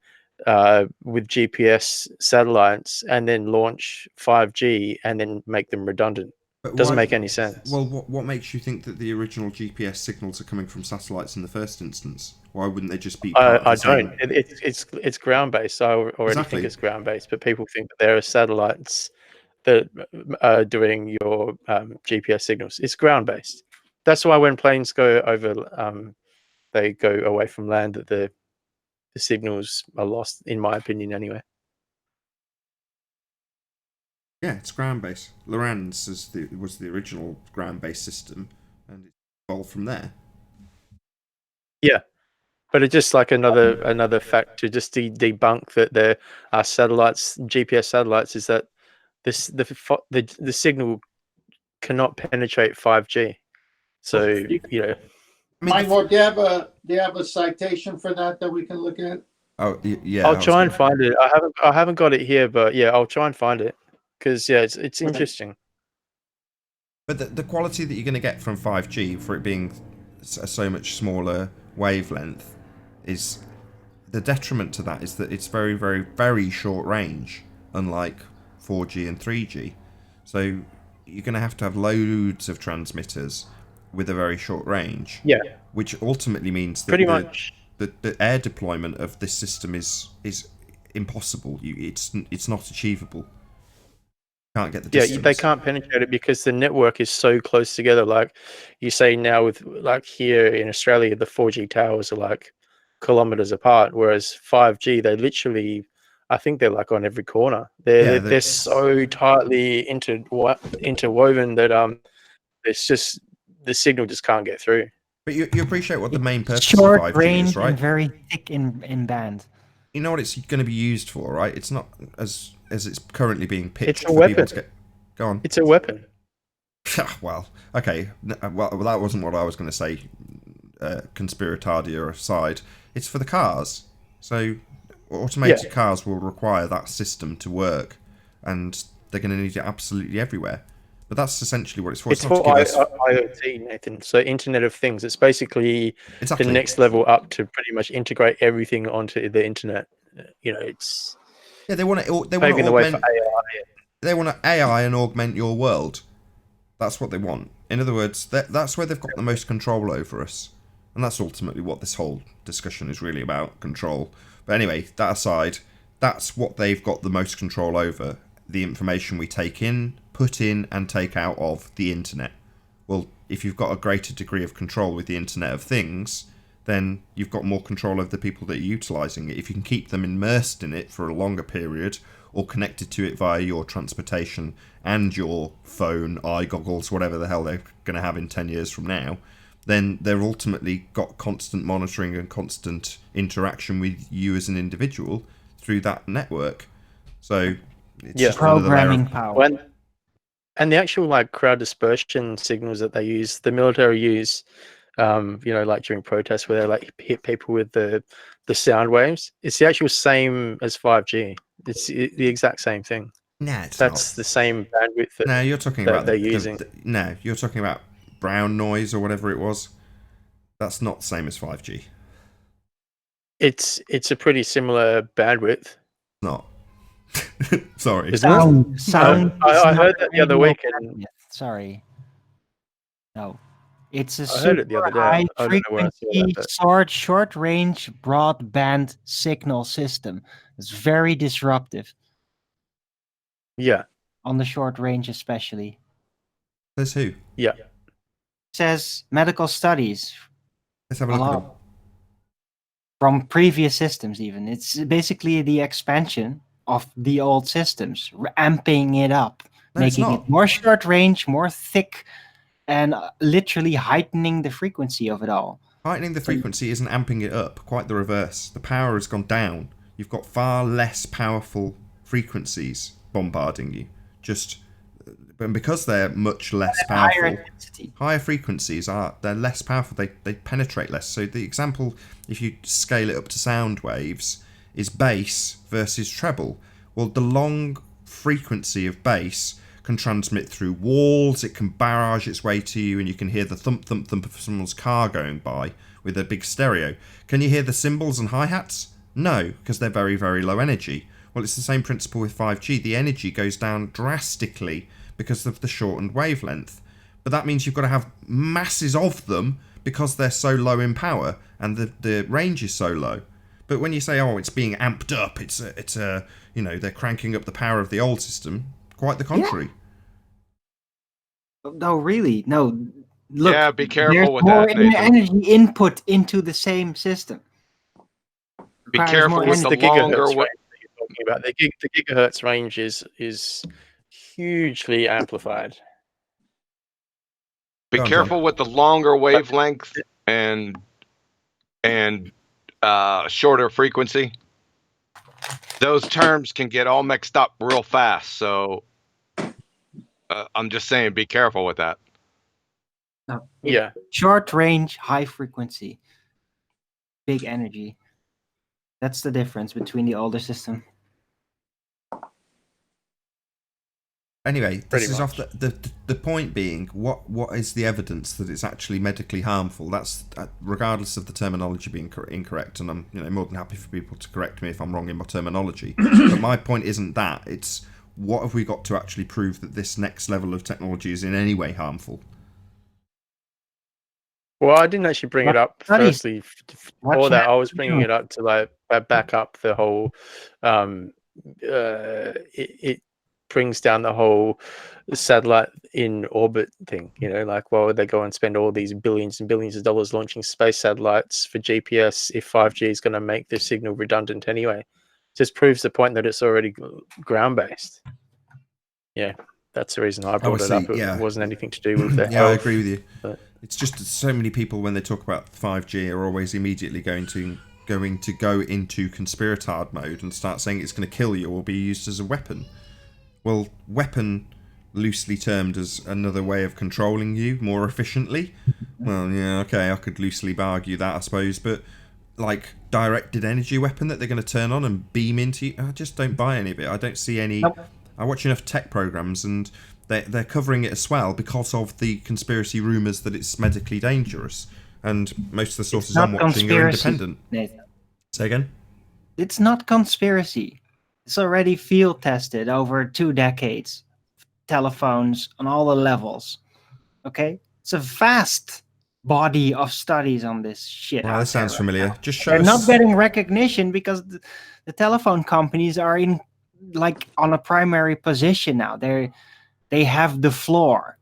with GPS satellites and then launch 5G and then make them redundant? But Doesn't make any sense. Well, what makes you think that the original GPS signals are coming from satellites in the first instance? Why wouldn't they just be part of the same? It's ground based. I already think it's ground based, but people think that there are satellites that are doing your GPS signals. It's ground based. That's why when planes go over, they go away from land, that the signals are lost, in my opinion, anyway. Yeah, it's ground based. Lorenz was the original ground based system, and it evolved from there. Yeah, but it's just like another fact to just debunk that there are satellites, GPS satellites, is that the signal cannot penetrate 5G. So Mike Moore, do you have a citation for that we can look at? Oh yeah, I'll try and find it. I haven't got it here, but yeah, I'll try and find it because it's interesting. But the quality that you're going to get from 5G for it being so much smaller wavelength is the detriment to that is that it's very, very, very short range, unlike 4G and 3G. So you're going to have loads of transmitters with a very short range. Yeah. Which ultimately means that pretty much the air deployment of this system is impossible. It's not achievable. Can't get the distance. Yeah, they can't penetrate it because the network is so close together. Like you say now, with like here in Australia, the 4G towers are like kilometers apart, whereas 5G, they literally, I think they're like on every corner. They're so tightly interwoven that it's just the signal just can't get through. But you appreciate what the main purpose short of 5G range is, right? and very thick in band. You know what it's going to be used for, right? It's not as it's currently being pitched. It's a weapon. Go on. It's a weapon. Well, okay. Well, that wasn't what I was going to say. Conspiratardia aside, it's for the cars. So automated cars will require that system to work, and they're going to need it absolutely everywhere. But that's essentially what it's for. It's for IoT, Nathan. So Internet of Things. It's basically the next level up to pretty much integrate everything onto the internet. It's they want to paving the way for AI. They want to AI and augment your world. That's what they want. In other words, that's where they've got the most control over us, and that's ultimately what this whole discussion is really about: control. But anyway, that aside, that's what they've got the most control over. The information we take in, put in, and take out of the internet. Well, if you've got a greater degree of control with the Internet of Things, then you've got more control over the people that are utilising it. If you can keep them immersed in it for a longer period, or connected to it via your transportation and your phone, eye goggles, whatever the hell they're going to have in 10 years from now, then they've ultimately got constant monitoring and constant interaction with you as an individual through that network. So it's just programming power. And the actual like crowd dispersion signals that they use, the military use, like during protests where they like hit people with the sound waves, it's the actual same as 5G. It's the exact same thing. No, that's the same bandwidth. No, you're talking about they're using. No, you're talking about brown noise or whatever it was. That's not the same as 5G. It's a pretty similar bandwidth. Not. Sorry. Sound. I heard that the other week. Sorry. No. It's a heard it the other day. high frequency, short range broadband signal system. It's very disruptive. Yeah. On the short range especially. Says who? Yeah. It says medical studies. Let's have a look at them. From previous systems even. It's basically the expansion of the old systems, amping it up, making it more short range, more thick, and literally heightening the frequency of it all. Heightening the frequency isn't amping it up, quite the reverse. The power has gone down. You've got far less powerful frequencies bombarding you. And because they're much less powerful, higher frequencies they're less powerful. They penetrate less. So the example, if you scale it up to sound waves, is bass versus treble. Well, the long frequency of bass can transmit through walls, it can barrage its way to you, and you can hear the thump thump thump of someone's car going by with a big stereo. Can you hear the cymbals and hi-hats? No, because they're very, very low energy. Well, it's the same principle with 5G. The energy goes down drastically because of the shortened wavelength. But that means you've got to have masses of them because they're so low in power and the range is so low. But when you say, oh, it's being amped up, it's they're cranking up the power of the old system, quite the contrary. Yeah. No, really, no. Look, yeah, be careful with more that, Nathan. energy input into the same system. Be careful with the longer range that you're talking about. The gigahertz range is hugely amplified. Be careful with the longer wavelength and shorter frequency. Those terms can get all mixed up real fast. So I'm just saying, be careful with that. Yeah. Short range, high frequency, big energy. That's the difference between the older system. Anyway, this is off the point being, what is the evidence that it's actually medically harmful? That's regardless of the terminology being incorrect, and I'm more than happy for people to correct me if I'm wrong in my terminology. But my point isn't that. It's what have we got to actually prove that this next level of technology is in any way harmful? Well, I didn't actually bring it up firstly. For that, I was bringing it up to back up the whole. It brings down the whole satellite in orbit thing. Why would they go and spend all these billions and billions of dollars launching space satellites for GPS if 5G is going to make the signal redundant anyway? Just proves the point that it's already ground based. Yeah. That's the reason I brought it up. It wasn't anything to do with the health. I agree with you. But it's just so many people, when they talk about 5G, are always immediately going to go into conspiratard mode and start saying it's going to kill you or be used as a weapon. Well, weapon, loosely termed as another way of controlling you more efficiently. Well, yeah, okay, I could loosely argue that, I suppose, but like directed energy weapon that they're going to turn on and beam into you, I just don't buy any of it. I don't see any. Nope. I watch enough tech programs and they're covering it as well because of the conspiracy rumours that it's medically dangerous. And most of the sources I'm watching are independent. Nathan. Say again? It's not conspiracy. It's already field tested over 2 decades. Telephones on all the levels. Okay? It's a vast body of studies on this shit. Wow, that sounds familiar. Just show They're us. not getting recognition because the telephone companies are on a primary position now. They have the floor.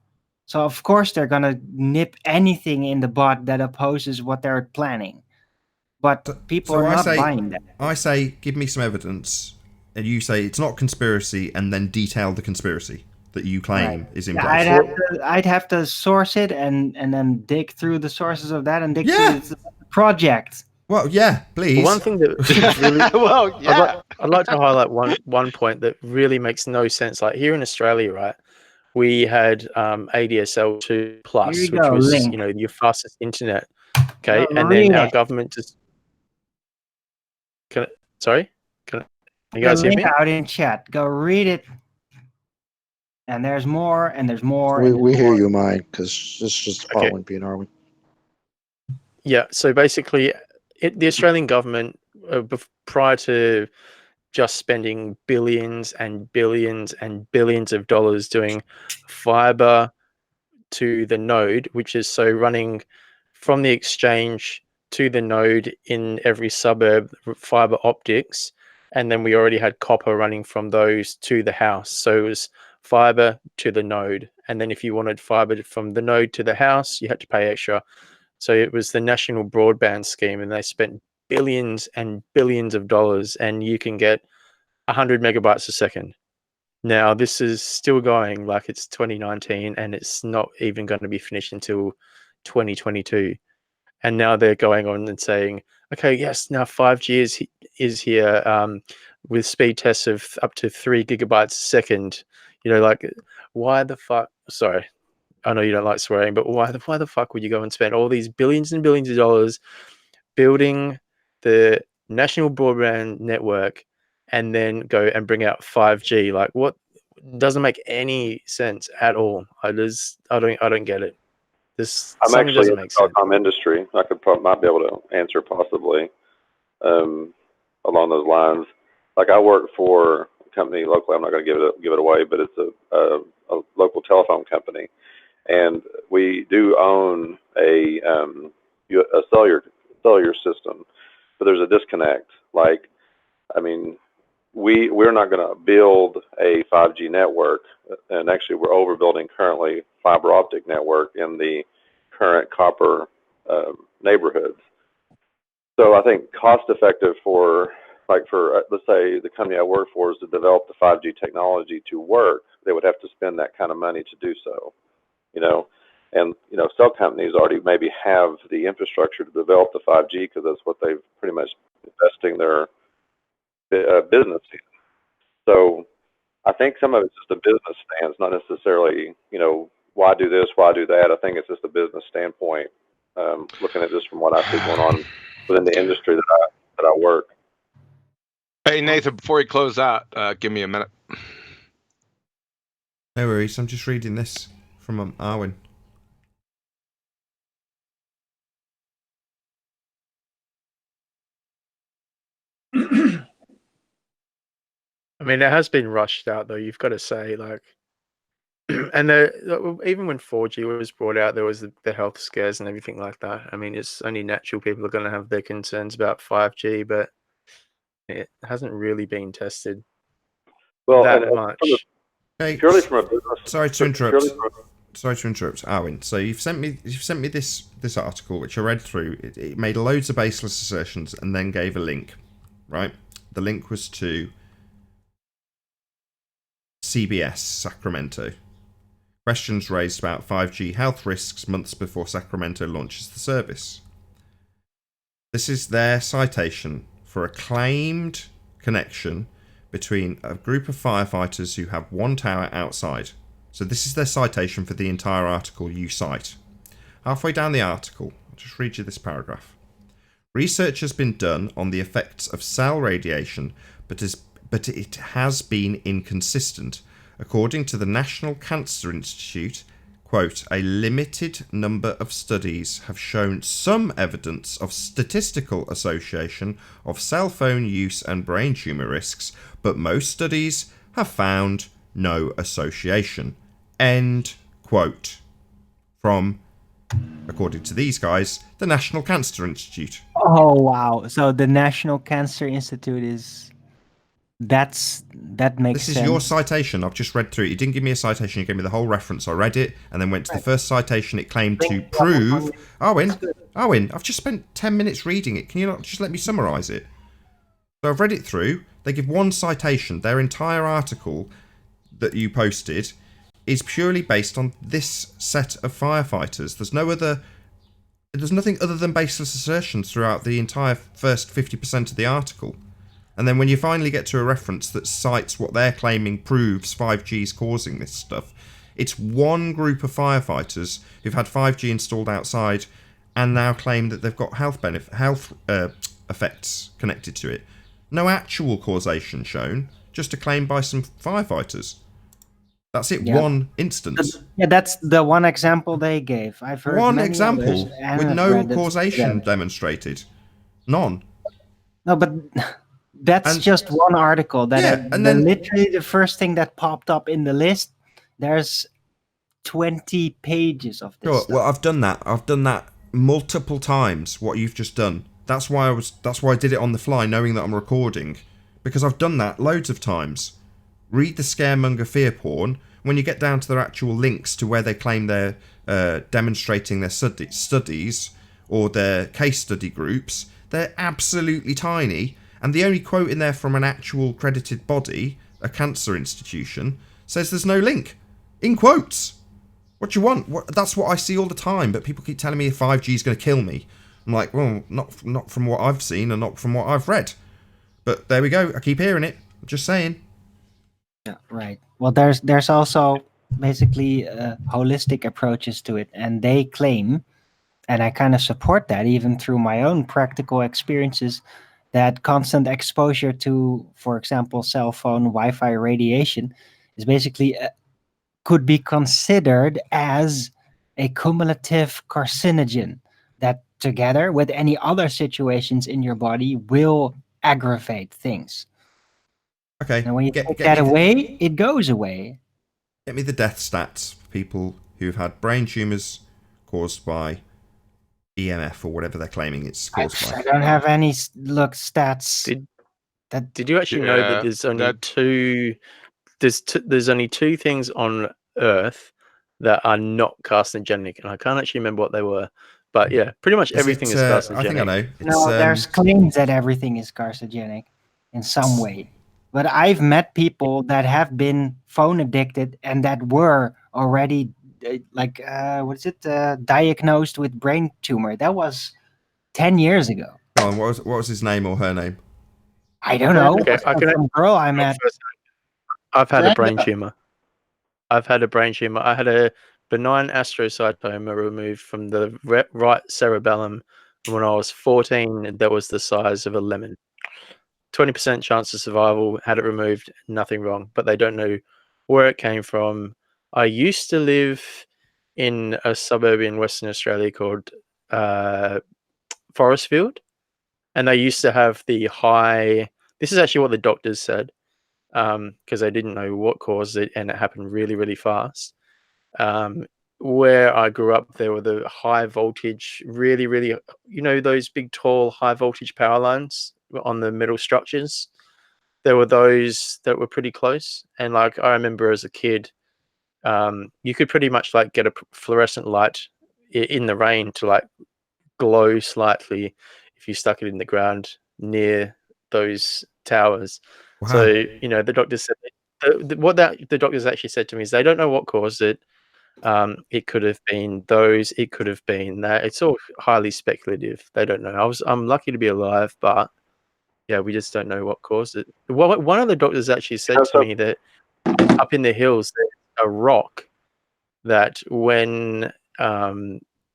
So of course they're gonna nip anything in the bud that opposes what they're planning. But people are not buying that. I say, give me some evidence, and you say it's not conspiracy, and then detail the conspiracy that you claim is in place. I'd have to source it and then dig through the sources of that and dig through the project. Well, yeah, please. One thing that really, I'd like to highlight one point that really makes no sense. Like here in Australia, right, we had ADSL 2 plus, which was your fastest internet. Okay, and then our government just. Can you guys hear me? Out in chat. Go read it. And there's more, and there's more. We hear you, Mike, because it's just Arwen being Arwen. Yeah, so basically, the Australian government, prior to just spending billions and billions and billions of dollars doing fiber to the node, which is running from the exchange to the node in every suburb, fiber optics, and then we already had copper running from those to the house. So it was fiber to the node, and then if you wanted fiber from the node to the house, you had to pay extra. So it was the national broadband scheme, and they spent billions and billions of dollars, and you can get 100 megabytes a second. Now, this is still going like it's 2019 and it's not even going to be finished until 2022. And now they're going on and saying, okay, yes, now 5G is here with speed tests of up to 3 gigabytes a second. Like, why the fuck? Sorry, I know you don't like swearing, but why the fuck would you go and spend all these billions and billions of dollars building the national broadband network and then go and bring out 5G? Like, what doesn't make any sense at all. I don't get it. I'm actually in the telecom industry. I might be able to answer possibly along those lines. Like, I work for a company locally. I'm not going to give it away, but it's a local telephone company, and we do own a cellular system, but there's a disconnect. Like, I mean, we're not going to build a 5G network, and actually we're overbuilding currently fiber optic network in the current copper neighborhoods. So I think cost effective for let's say the company I work for is to develop the 5G technology to work, they would have to spend that kind of money to do so, and cell companies already maybe have the infrastructure to develop the 5G because that's what they've pretty much investing their business in. So I think some of it's just a business stance, not necessarily, why do this, why do that. I think it's just a business standpoint, looking at this from what I see going on within the industry that I work. Hey, Nathan, before you close out, give me a minute. No worries, I'm just reading this from Arwen. I mean, it has been rushed out, though. You've got to say, like, and even when 4G was brought out, there was the health scares and everything like that. I mean, it's only natural people are going to have their concerns about 5G, but it hasn't really been tested that much. Purely from a business. Sorry to interrupt. Sorry to interrupt, Arwen. So you've sent me this article which I read through. It made loads of baseless assertions and then gave a link, right? The link was to CBS Sacramento. Questions raised about 5G health risks months before Sacramento launches the service. This is their citation for a claimed connection between a group of firefighters who have one tower outside. So this is their citation for the entire article you cite. Halfway down the article, I'll just read you this paragraph. Research has been done on the effects of cell radiation, but it has been inconsistent. According to the National Cancer Institute, quote, a limited number of studies have shown some evidence of statistical association of cell phone use and brain tumour risks, but most studies have found no association. End quote. From, according to these guys, the National Cancer Institute. Oh, wow. So the National Cancer Institute is... That makes sense. This is your citation. I've just read through it. You didn't give me a citation. You gave me the whole reference. I read it and then went to the first citation it claimed to prove. Arwen, I've just spent 10 minutes reading it. Can you not just let me summarise it? So I've read it through. They give one citation. Their entire article that you posted is purely based on this set of firefighters. There's nothing other than baseless assertions throughout the entire first 50% of the article. And then when you finally get to a reference that cites what they're claiming proves 5G is causing this stuff, it's one group of firefighters who've had 5G installed outside and now claim that they've got health effects connected to it. No actual causation shown, just a claim by some firefighters. That's it, one instance. Yeah, that's the one example they gave. I've heard one many example others, with no causation demonstrated. None. No, but that's just one article. And then literally the first thing that popped up in the list, there's 20 pages of this stuff. Well, I've done that multiple times, what you've just done. That's why I did it on the fly, knowing that I'm recording. Because I've done that loads of times. Read the scaremonger fear porn. When you get down to their actual links to where they claim they're demonstrating their studies or their case study groups, they're absolutely tiny. And the only quote in there from an actual credited body a cancer institution, says there's no link. In quotes. What do you want? That's what I see all the time, but people keep telling me 5G is going to kill me. I'm like, well, not from what I've seen and not from what I've read. But there we go. I keep hearing it. Just saying. Yeah, right. Well, there's also basically holistic approaches to it, and they claim, and I kind of support that even through my own practical experiences, that constant exposure to, for example, cell phone, Wi-Fi radiation is basically could be considered as a cumulative carcinogen that together with any other situations in your body will aggravate things. Okay. And when you take that away, it goes away. Get me the death stats for people who've had brain tumours caused by EMF or whatever they're claiming it's caused by. I don't have any stats. Did you actually know that there's only two? There's only two things on Earth that are not carcinogenic, and I can't actually remember what they were. But yeah, pretty much everything is carcinogenic. I think I know. No, there's claims that everything is carcinogenic in some way. But I've met people that have been phone addicted and that were already diagnosed with brain tumor. That was 10 years ago. Oh, and what was his name or her name? I don't know. Okay, Some girl I met. I've had a brain tumor. I had a benign astrocytoma removed from the right cerebellum when I was 14. That was the size of a lemon. 20% chance of survival. Had it removed, nothing wrong. But they don't know where it came from. I used to live in a suburb in Western Australia called Forestfield, and they used to have the high. This is actually what the doctors said, because they didn't know what caused it, and it happened really, really fast. Where I grew up, there were the high voltage, really, really, those big, tall, high voltage power lines on the metal structures. There were those that were pretty close, and I remember as a kid, you could pretty much get a fluorescent light in the rain to glow slightly if you stuck it in the ground near those towers. Wow. So the doctors said the doctors actually said to me is they don't know what caused it. It could have been those. It could have been that. It's all highly speculative. They don't know. I'm lucky to be alive, but yeah, we just don't know what caused it. One of the doctors actually said to me that up in the hills there's a rock that when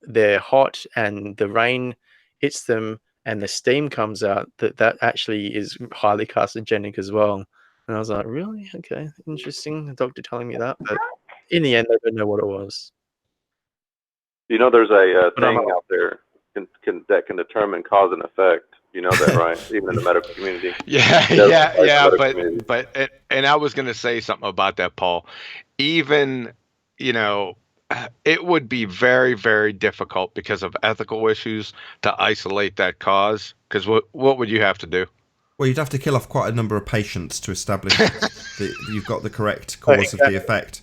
they're hot and the rain hits them and the steam comes out, that actually is highly carcinogenic as well. And I was like, really? Okay, interesting. The doctor telling me that, but in the end, they don't know what it was. There's a thing out there that can determine cause and effect. You know that, right? Even in the medical community. Yeah. But I was going to say something about that, Paul. Even, it would be very, very difficult because of ethical issues to isolate that cause. Because what would you have to do? Well, you'd have to kill off quite a number of patients to establish that you've got the correct cause of the effect.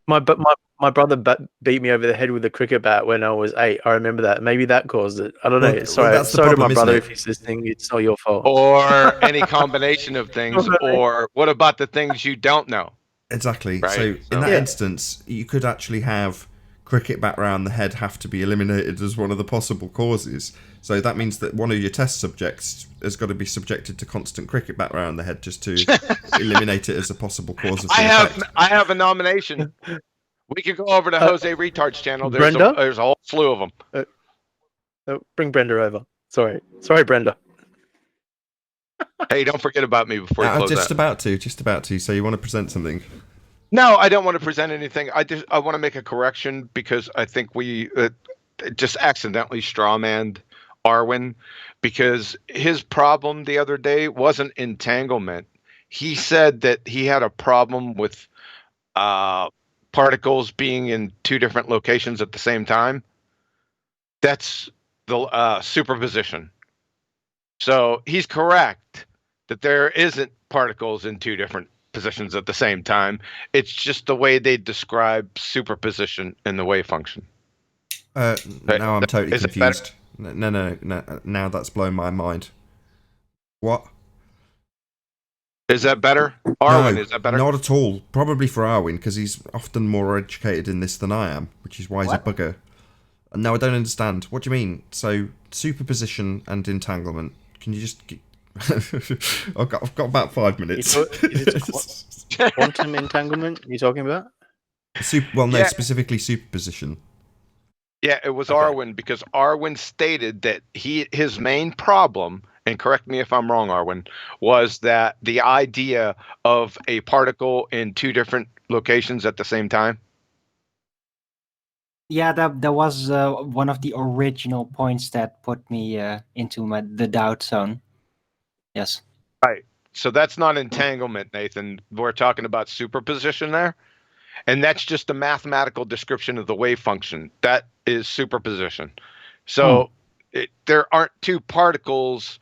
My brother beat me over the head with a cricket bat when I was 8. I remember that. Maybe that caused it. I don't know. Sorry to my brother if he's listening. It's not your fault. Or any combination of things. Or what about the things you don't know? Exactly. Right? So in that instance, you could actually have cricket bat round the head have to be eliminated as one of the possible causes. So that means that one of your test subjects has got to be subjected to constant cricket bat round the head just to eliminate it as a possible cause of the effect. I have a nomination. We could go over to Jose Retard's channel. There's a whole slew of them. Bring Brenda over. Sorry, Brenda. Hey, don't forget about me before you close just about to. So you want to present something? No, I don't want to present anything. I want to make a correction because I think we just accidentally strawmanned Arwen, because his problem the other day wasn't entanglement. He said that he had a problem with particles being in two different locations at the same time. That's the superposition. So he's correct that there isn't particles in two different positions at the same time. It's just the way they describe superposition in the wave function. Now I'm totally confused. No. Now that's blown my mind. What? Is that better? Arwen, No, is that better? not at all. Probably for Arwen, because he's often more educated in this than I am, which is why he's a bugger. No, I don't understand. What do you mean? So, superposition and entanglement. Can you just... I've got about 5 minutes. Is it quantum entanglement you're talking about? Specifically superposition. Yeah, it was Arwen, because Arwen stated that his main problem, and correct me if I'm wrong, Arwen, was that the idea of a particle in two different locations at the same time. Yeah, that was one of the original points that put me into the doubt zone. Yes. Right. So that's not entanglement, Nathan. We're talking about superposition there. And that's just a mathematical description of the wave function. That is superposition. So there aren't two particles.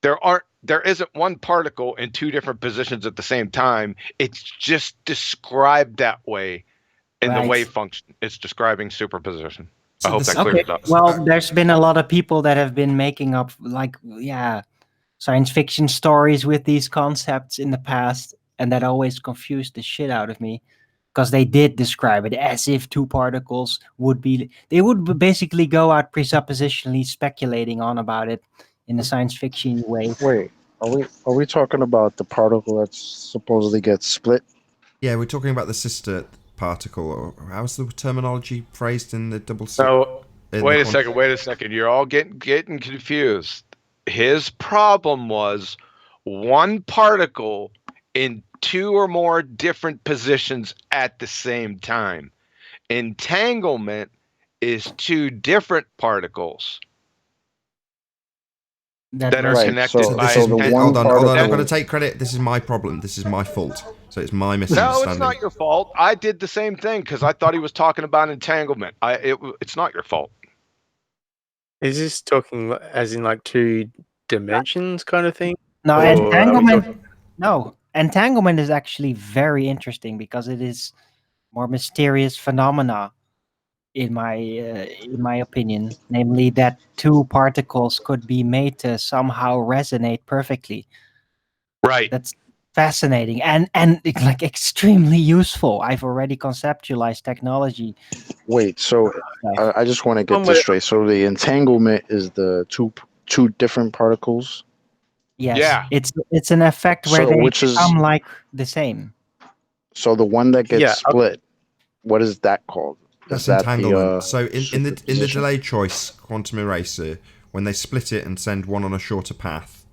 There isn't one particle in two different positions at the same time. It's just described that way in the wave function. It's describing superposition. I hope that clears it up. Well, there's been a lot of people that have been making up science fiction stories with these concepts in the past, and that always confused the shit out of me. Because they did describe it as if two particles would be... They would basically go out presuppositionally speculating on about it in a science fiction way. Wait, are we talking about the particle that supposedly gets split? Yeah, we're talking about the sister particle, or how's the terminology phrased in the double... So, wait a second. You're all getting confused. His problem was one particle in two or more different positions at the same time. Entanglement is two different particles that are connected by... Hold on, I'm going to take credit. This is my problem. This is my fault. So it's my misunderstanding. No, it's not your fault. I did the same thing because I thought he was talking about entanglement. It's not your fault. Is this talking as in like two dimensions kind of thing? No, entanglement... No, entanglement is actually very interesting because it is more mysterious phenomena, in my opinion. Namely, that two particles could be made to somehow resonate perfectly. Right. That's fascinating and like extremely useful. I've already conceptualized technology. Wait, so I just want to get this straight. So the entanglement is the two different particles. Yes, yeah. It's an effect where they become like the same. So the one that gets split, what is that called? That's entanglement. So in the delayed choice quantum eraser, when they split it and send one on a shorter path,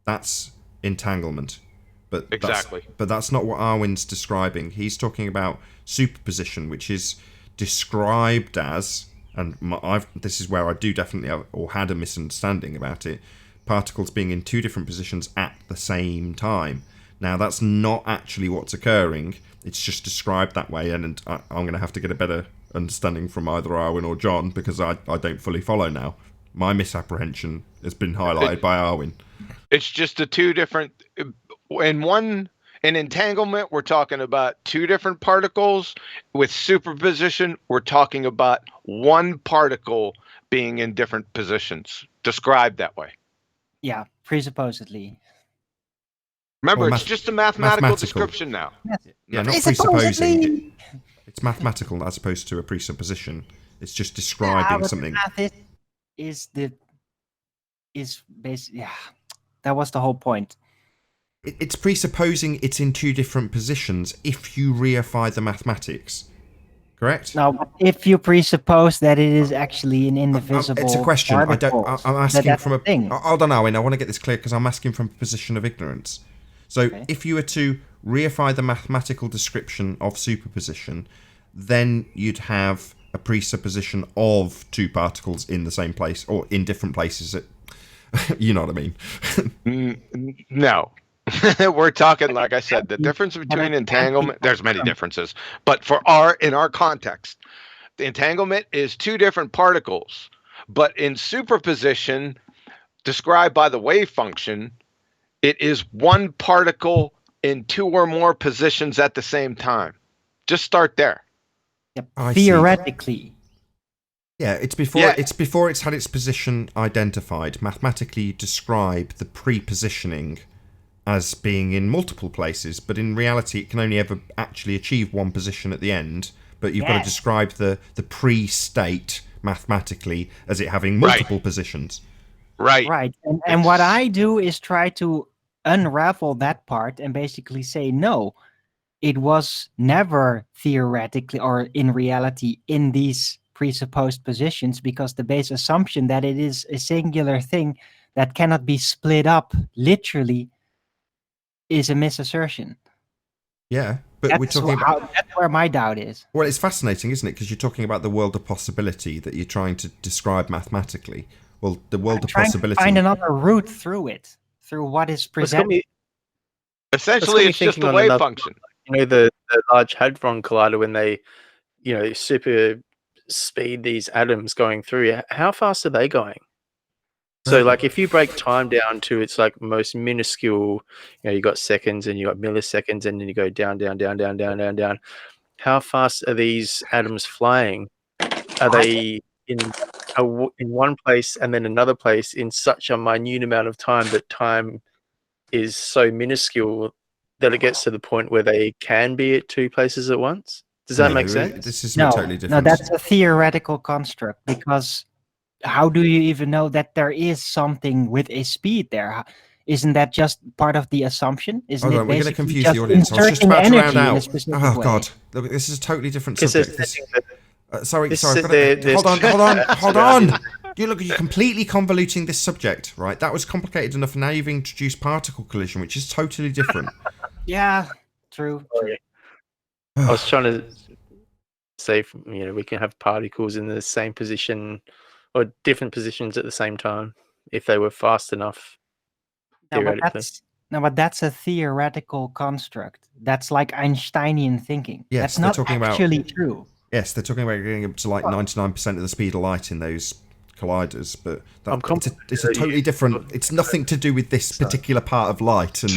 that's entanglement. But that's not what Arwen's describing. He's talking about superposition, which is described as, and this is where I do definitely have, or had a misunderstanding about it, particles being in two different positions at the same time. Now, that's not actually what's occurring. It's just described that way, and I'm going to have to get a better understanding from either Arwen or John, because I don't fully follow now. My misapprehension has been highlighted by Arwen. It's just the two different... In entanglement, we're talking about two different particles. With superposition, we're talking about one particle being in different positions, described that way. Yeah, presupposedly. Remember, it's just a mathematical description now. Yeah, not presupposing. It's mathematical as opposed to a presupposition. It's just describing something. That was the whole point. It's presupposing it's in two different positions if you reify the mathematics. Correct? Now, if you presuppose that it is actually an indivisible... It's a question. I'm asking from a... thing. Hold on, Owen. I want to get this clear because I'm asking from a position of ignorance. So if you were to reify the mathematical description of superposition, then you'd have a presupposition of two particles in the same place or in different places. You know what I mean? No. We're talking, like I said, the difference between entanglement, there's many differences, but in our context, the entanglement is two different particles, but in superposition, described by the wave function, it is one particle in two or more positions at the same time. Just start there. Yep. Theoretically. Yeah, it's before it's had its position identified. Mathematically, you describe the pre-positioning as being in multiple places, but in reality it can only ever actually achieve one position at the end. But you've got to describe the pre-state mathematically as it having multiple positions. Right. And what I do is try to unravel that part and basically say, no, it was never theoretically or in reality in these presupposed positions, because the base assumption that it is a singular thing that cannot be split up literally is a misassertion. Yeah, but we're talking about... That's where my doubt is. Well, it's fascinating, isn't it? Because you're talking about the world of possibility that you're trying to describe mathematically. Well, the world of possibility... Find another route through it, through what is presented. Essentially, it's just a wave function. You know, the Large Hadron Collider, when they, super speed these atoms going through, how fast are they going? So, like, if you break time down to its like most minuscule, you got seconds and you got milliseconds, and then you go down, down, down, down, down, down, down. How fast are these atoms flying? Are they in one place and then another place in such a minute amount of time that time is so minuscule that it gets to the point where they can be at two places at once? Does that make sense? This is totally different. No, that's a theoretical construct, because how do you even know that there is something with a speed there? Isn't that just part of the assumption? Isn't it? We're going to confuse the audience. I was just about to round out. Oh God, look, this is a totally different subject. Sorry. Hold on. You're completely convoluting this subject, right? That was complicated enough. Now you've introduced particle collision, which is totally different. Yeah, true. I was trying to say, we can have particles in the same position or different positions at the same time if they were fast enough. But that's a theoretical construct. That's like Einsteinian thinking. Yes, that's not actually true. Yes, they're talking about getting up to like 99% of the speed of light in those colliders, but it's a totally different. It's nothing to do with this particular part of light, and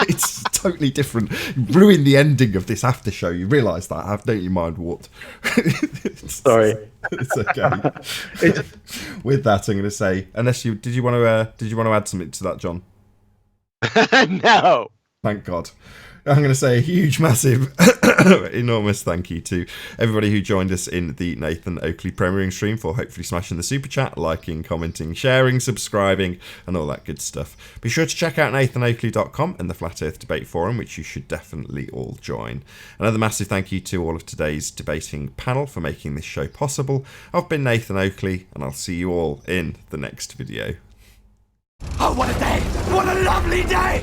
it's totally different. Ruin the ending of this after show. You realise that, don't you, Mind Warped? Sorry, it's okay. With that, I'm going to say, unless did you want to add something to that, John? No. Thank God. I'm going to say a huge, massive, enormous thank you to everybody who joined us in the Nathan Oakley premiering stream, for hopefully smashing the super chat, liking, commenting, sharing, subscribing, and all that good stuff. Be sure to check out nathanoakley.com and the Flat Earth Debate Forum, which you should definitely all join. Another massive thank you to all of today's debating panel for making this show possible. I've been Nathan Oakley, and I'll see you all in the next video. Oh, what a day! What a lovely day!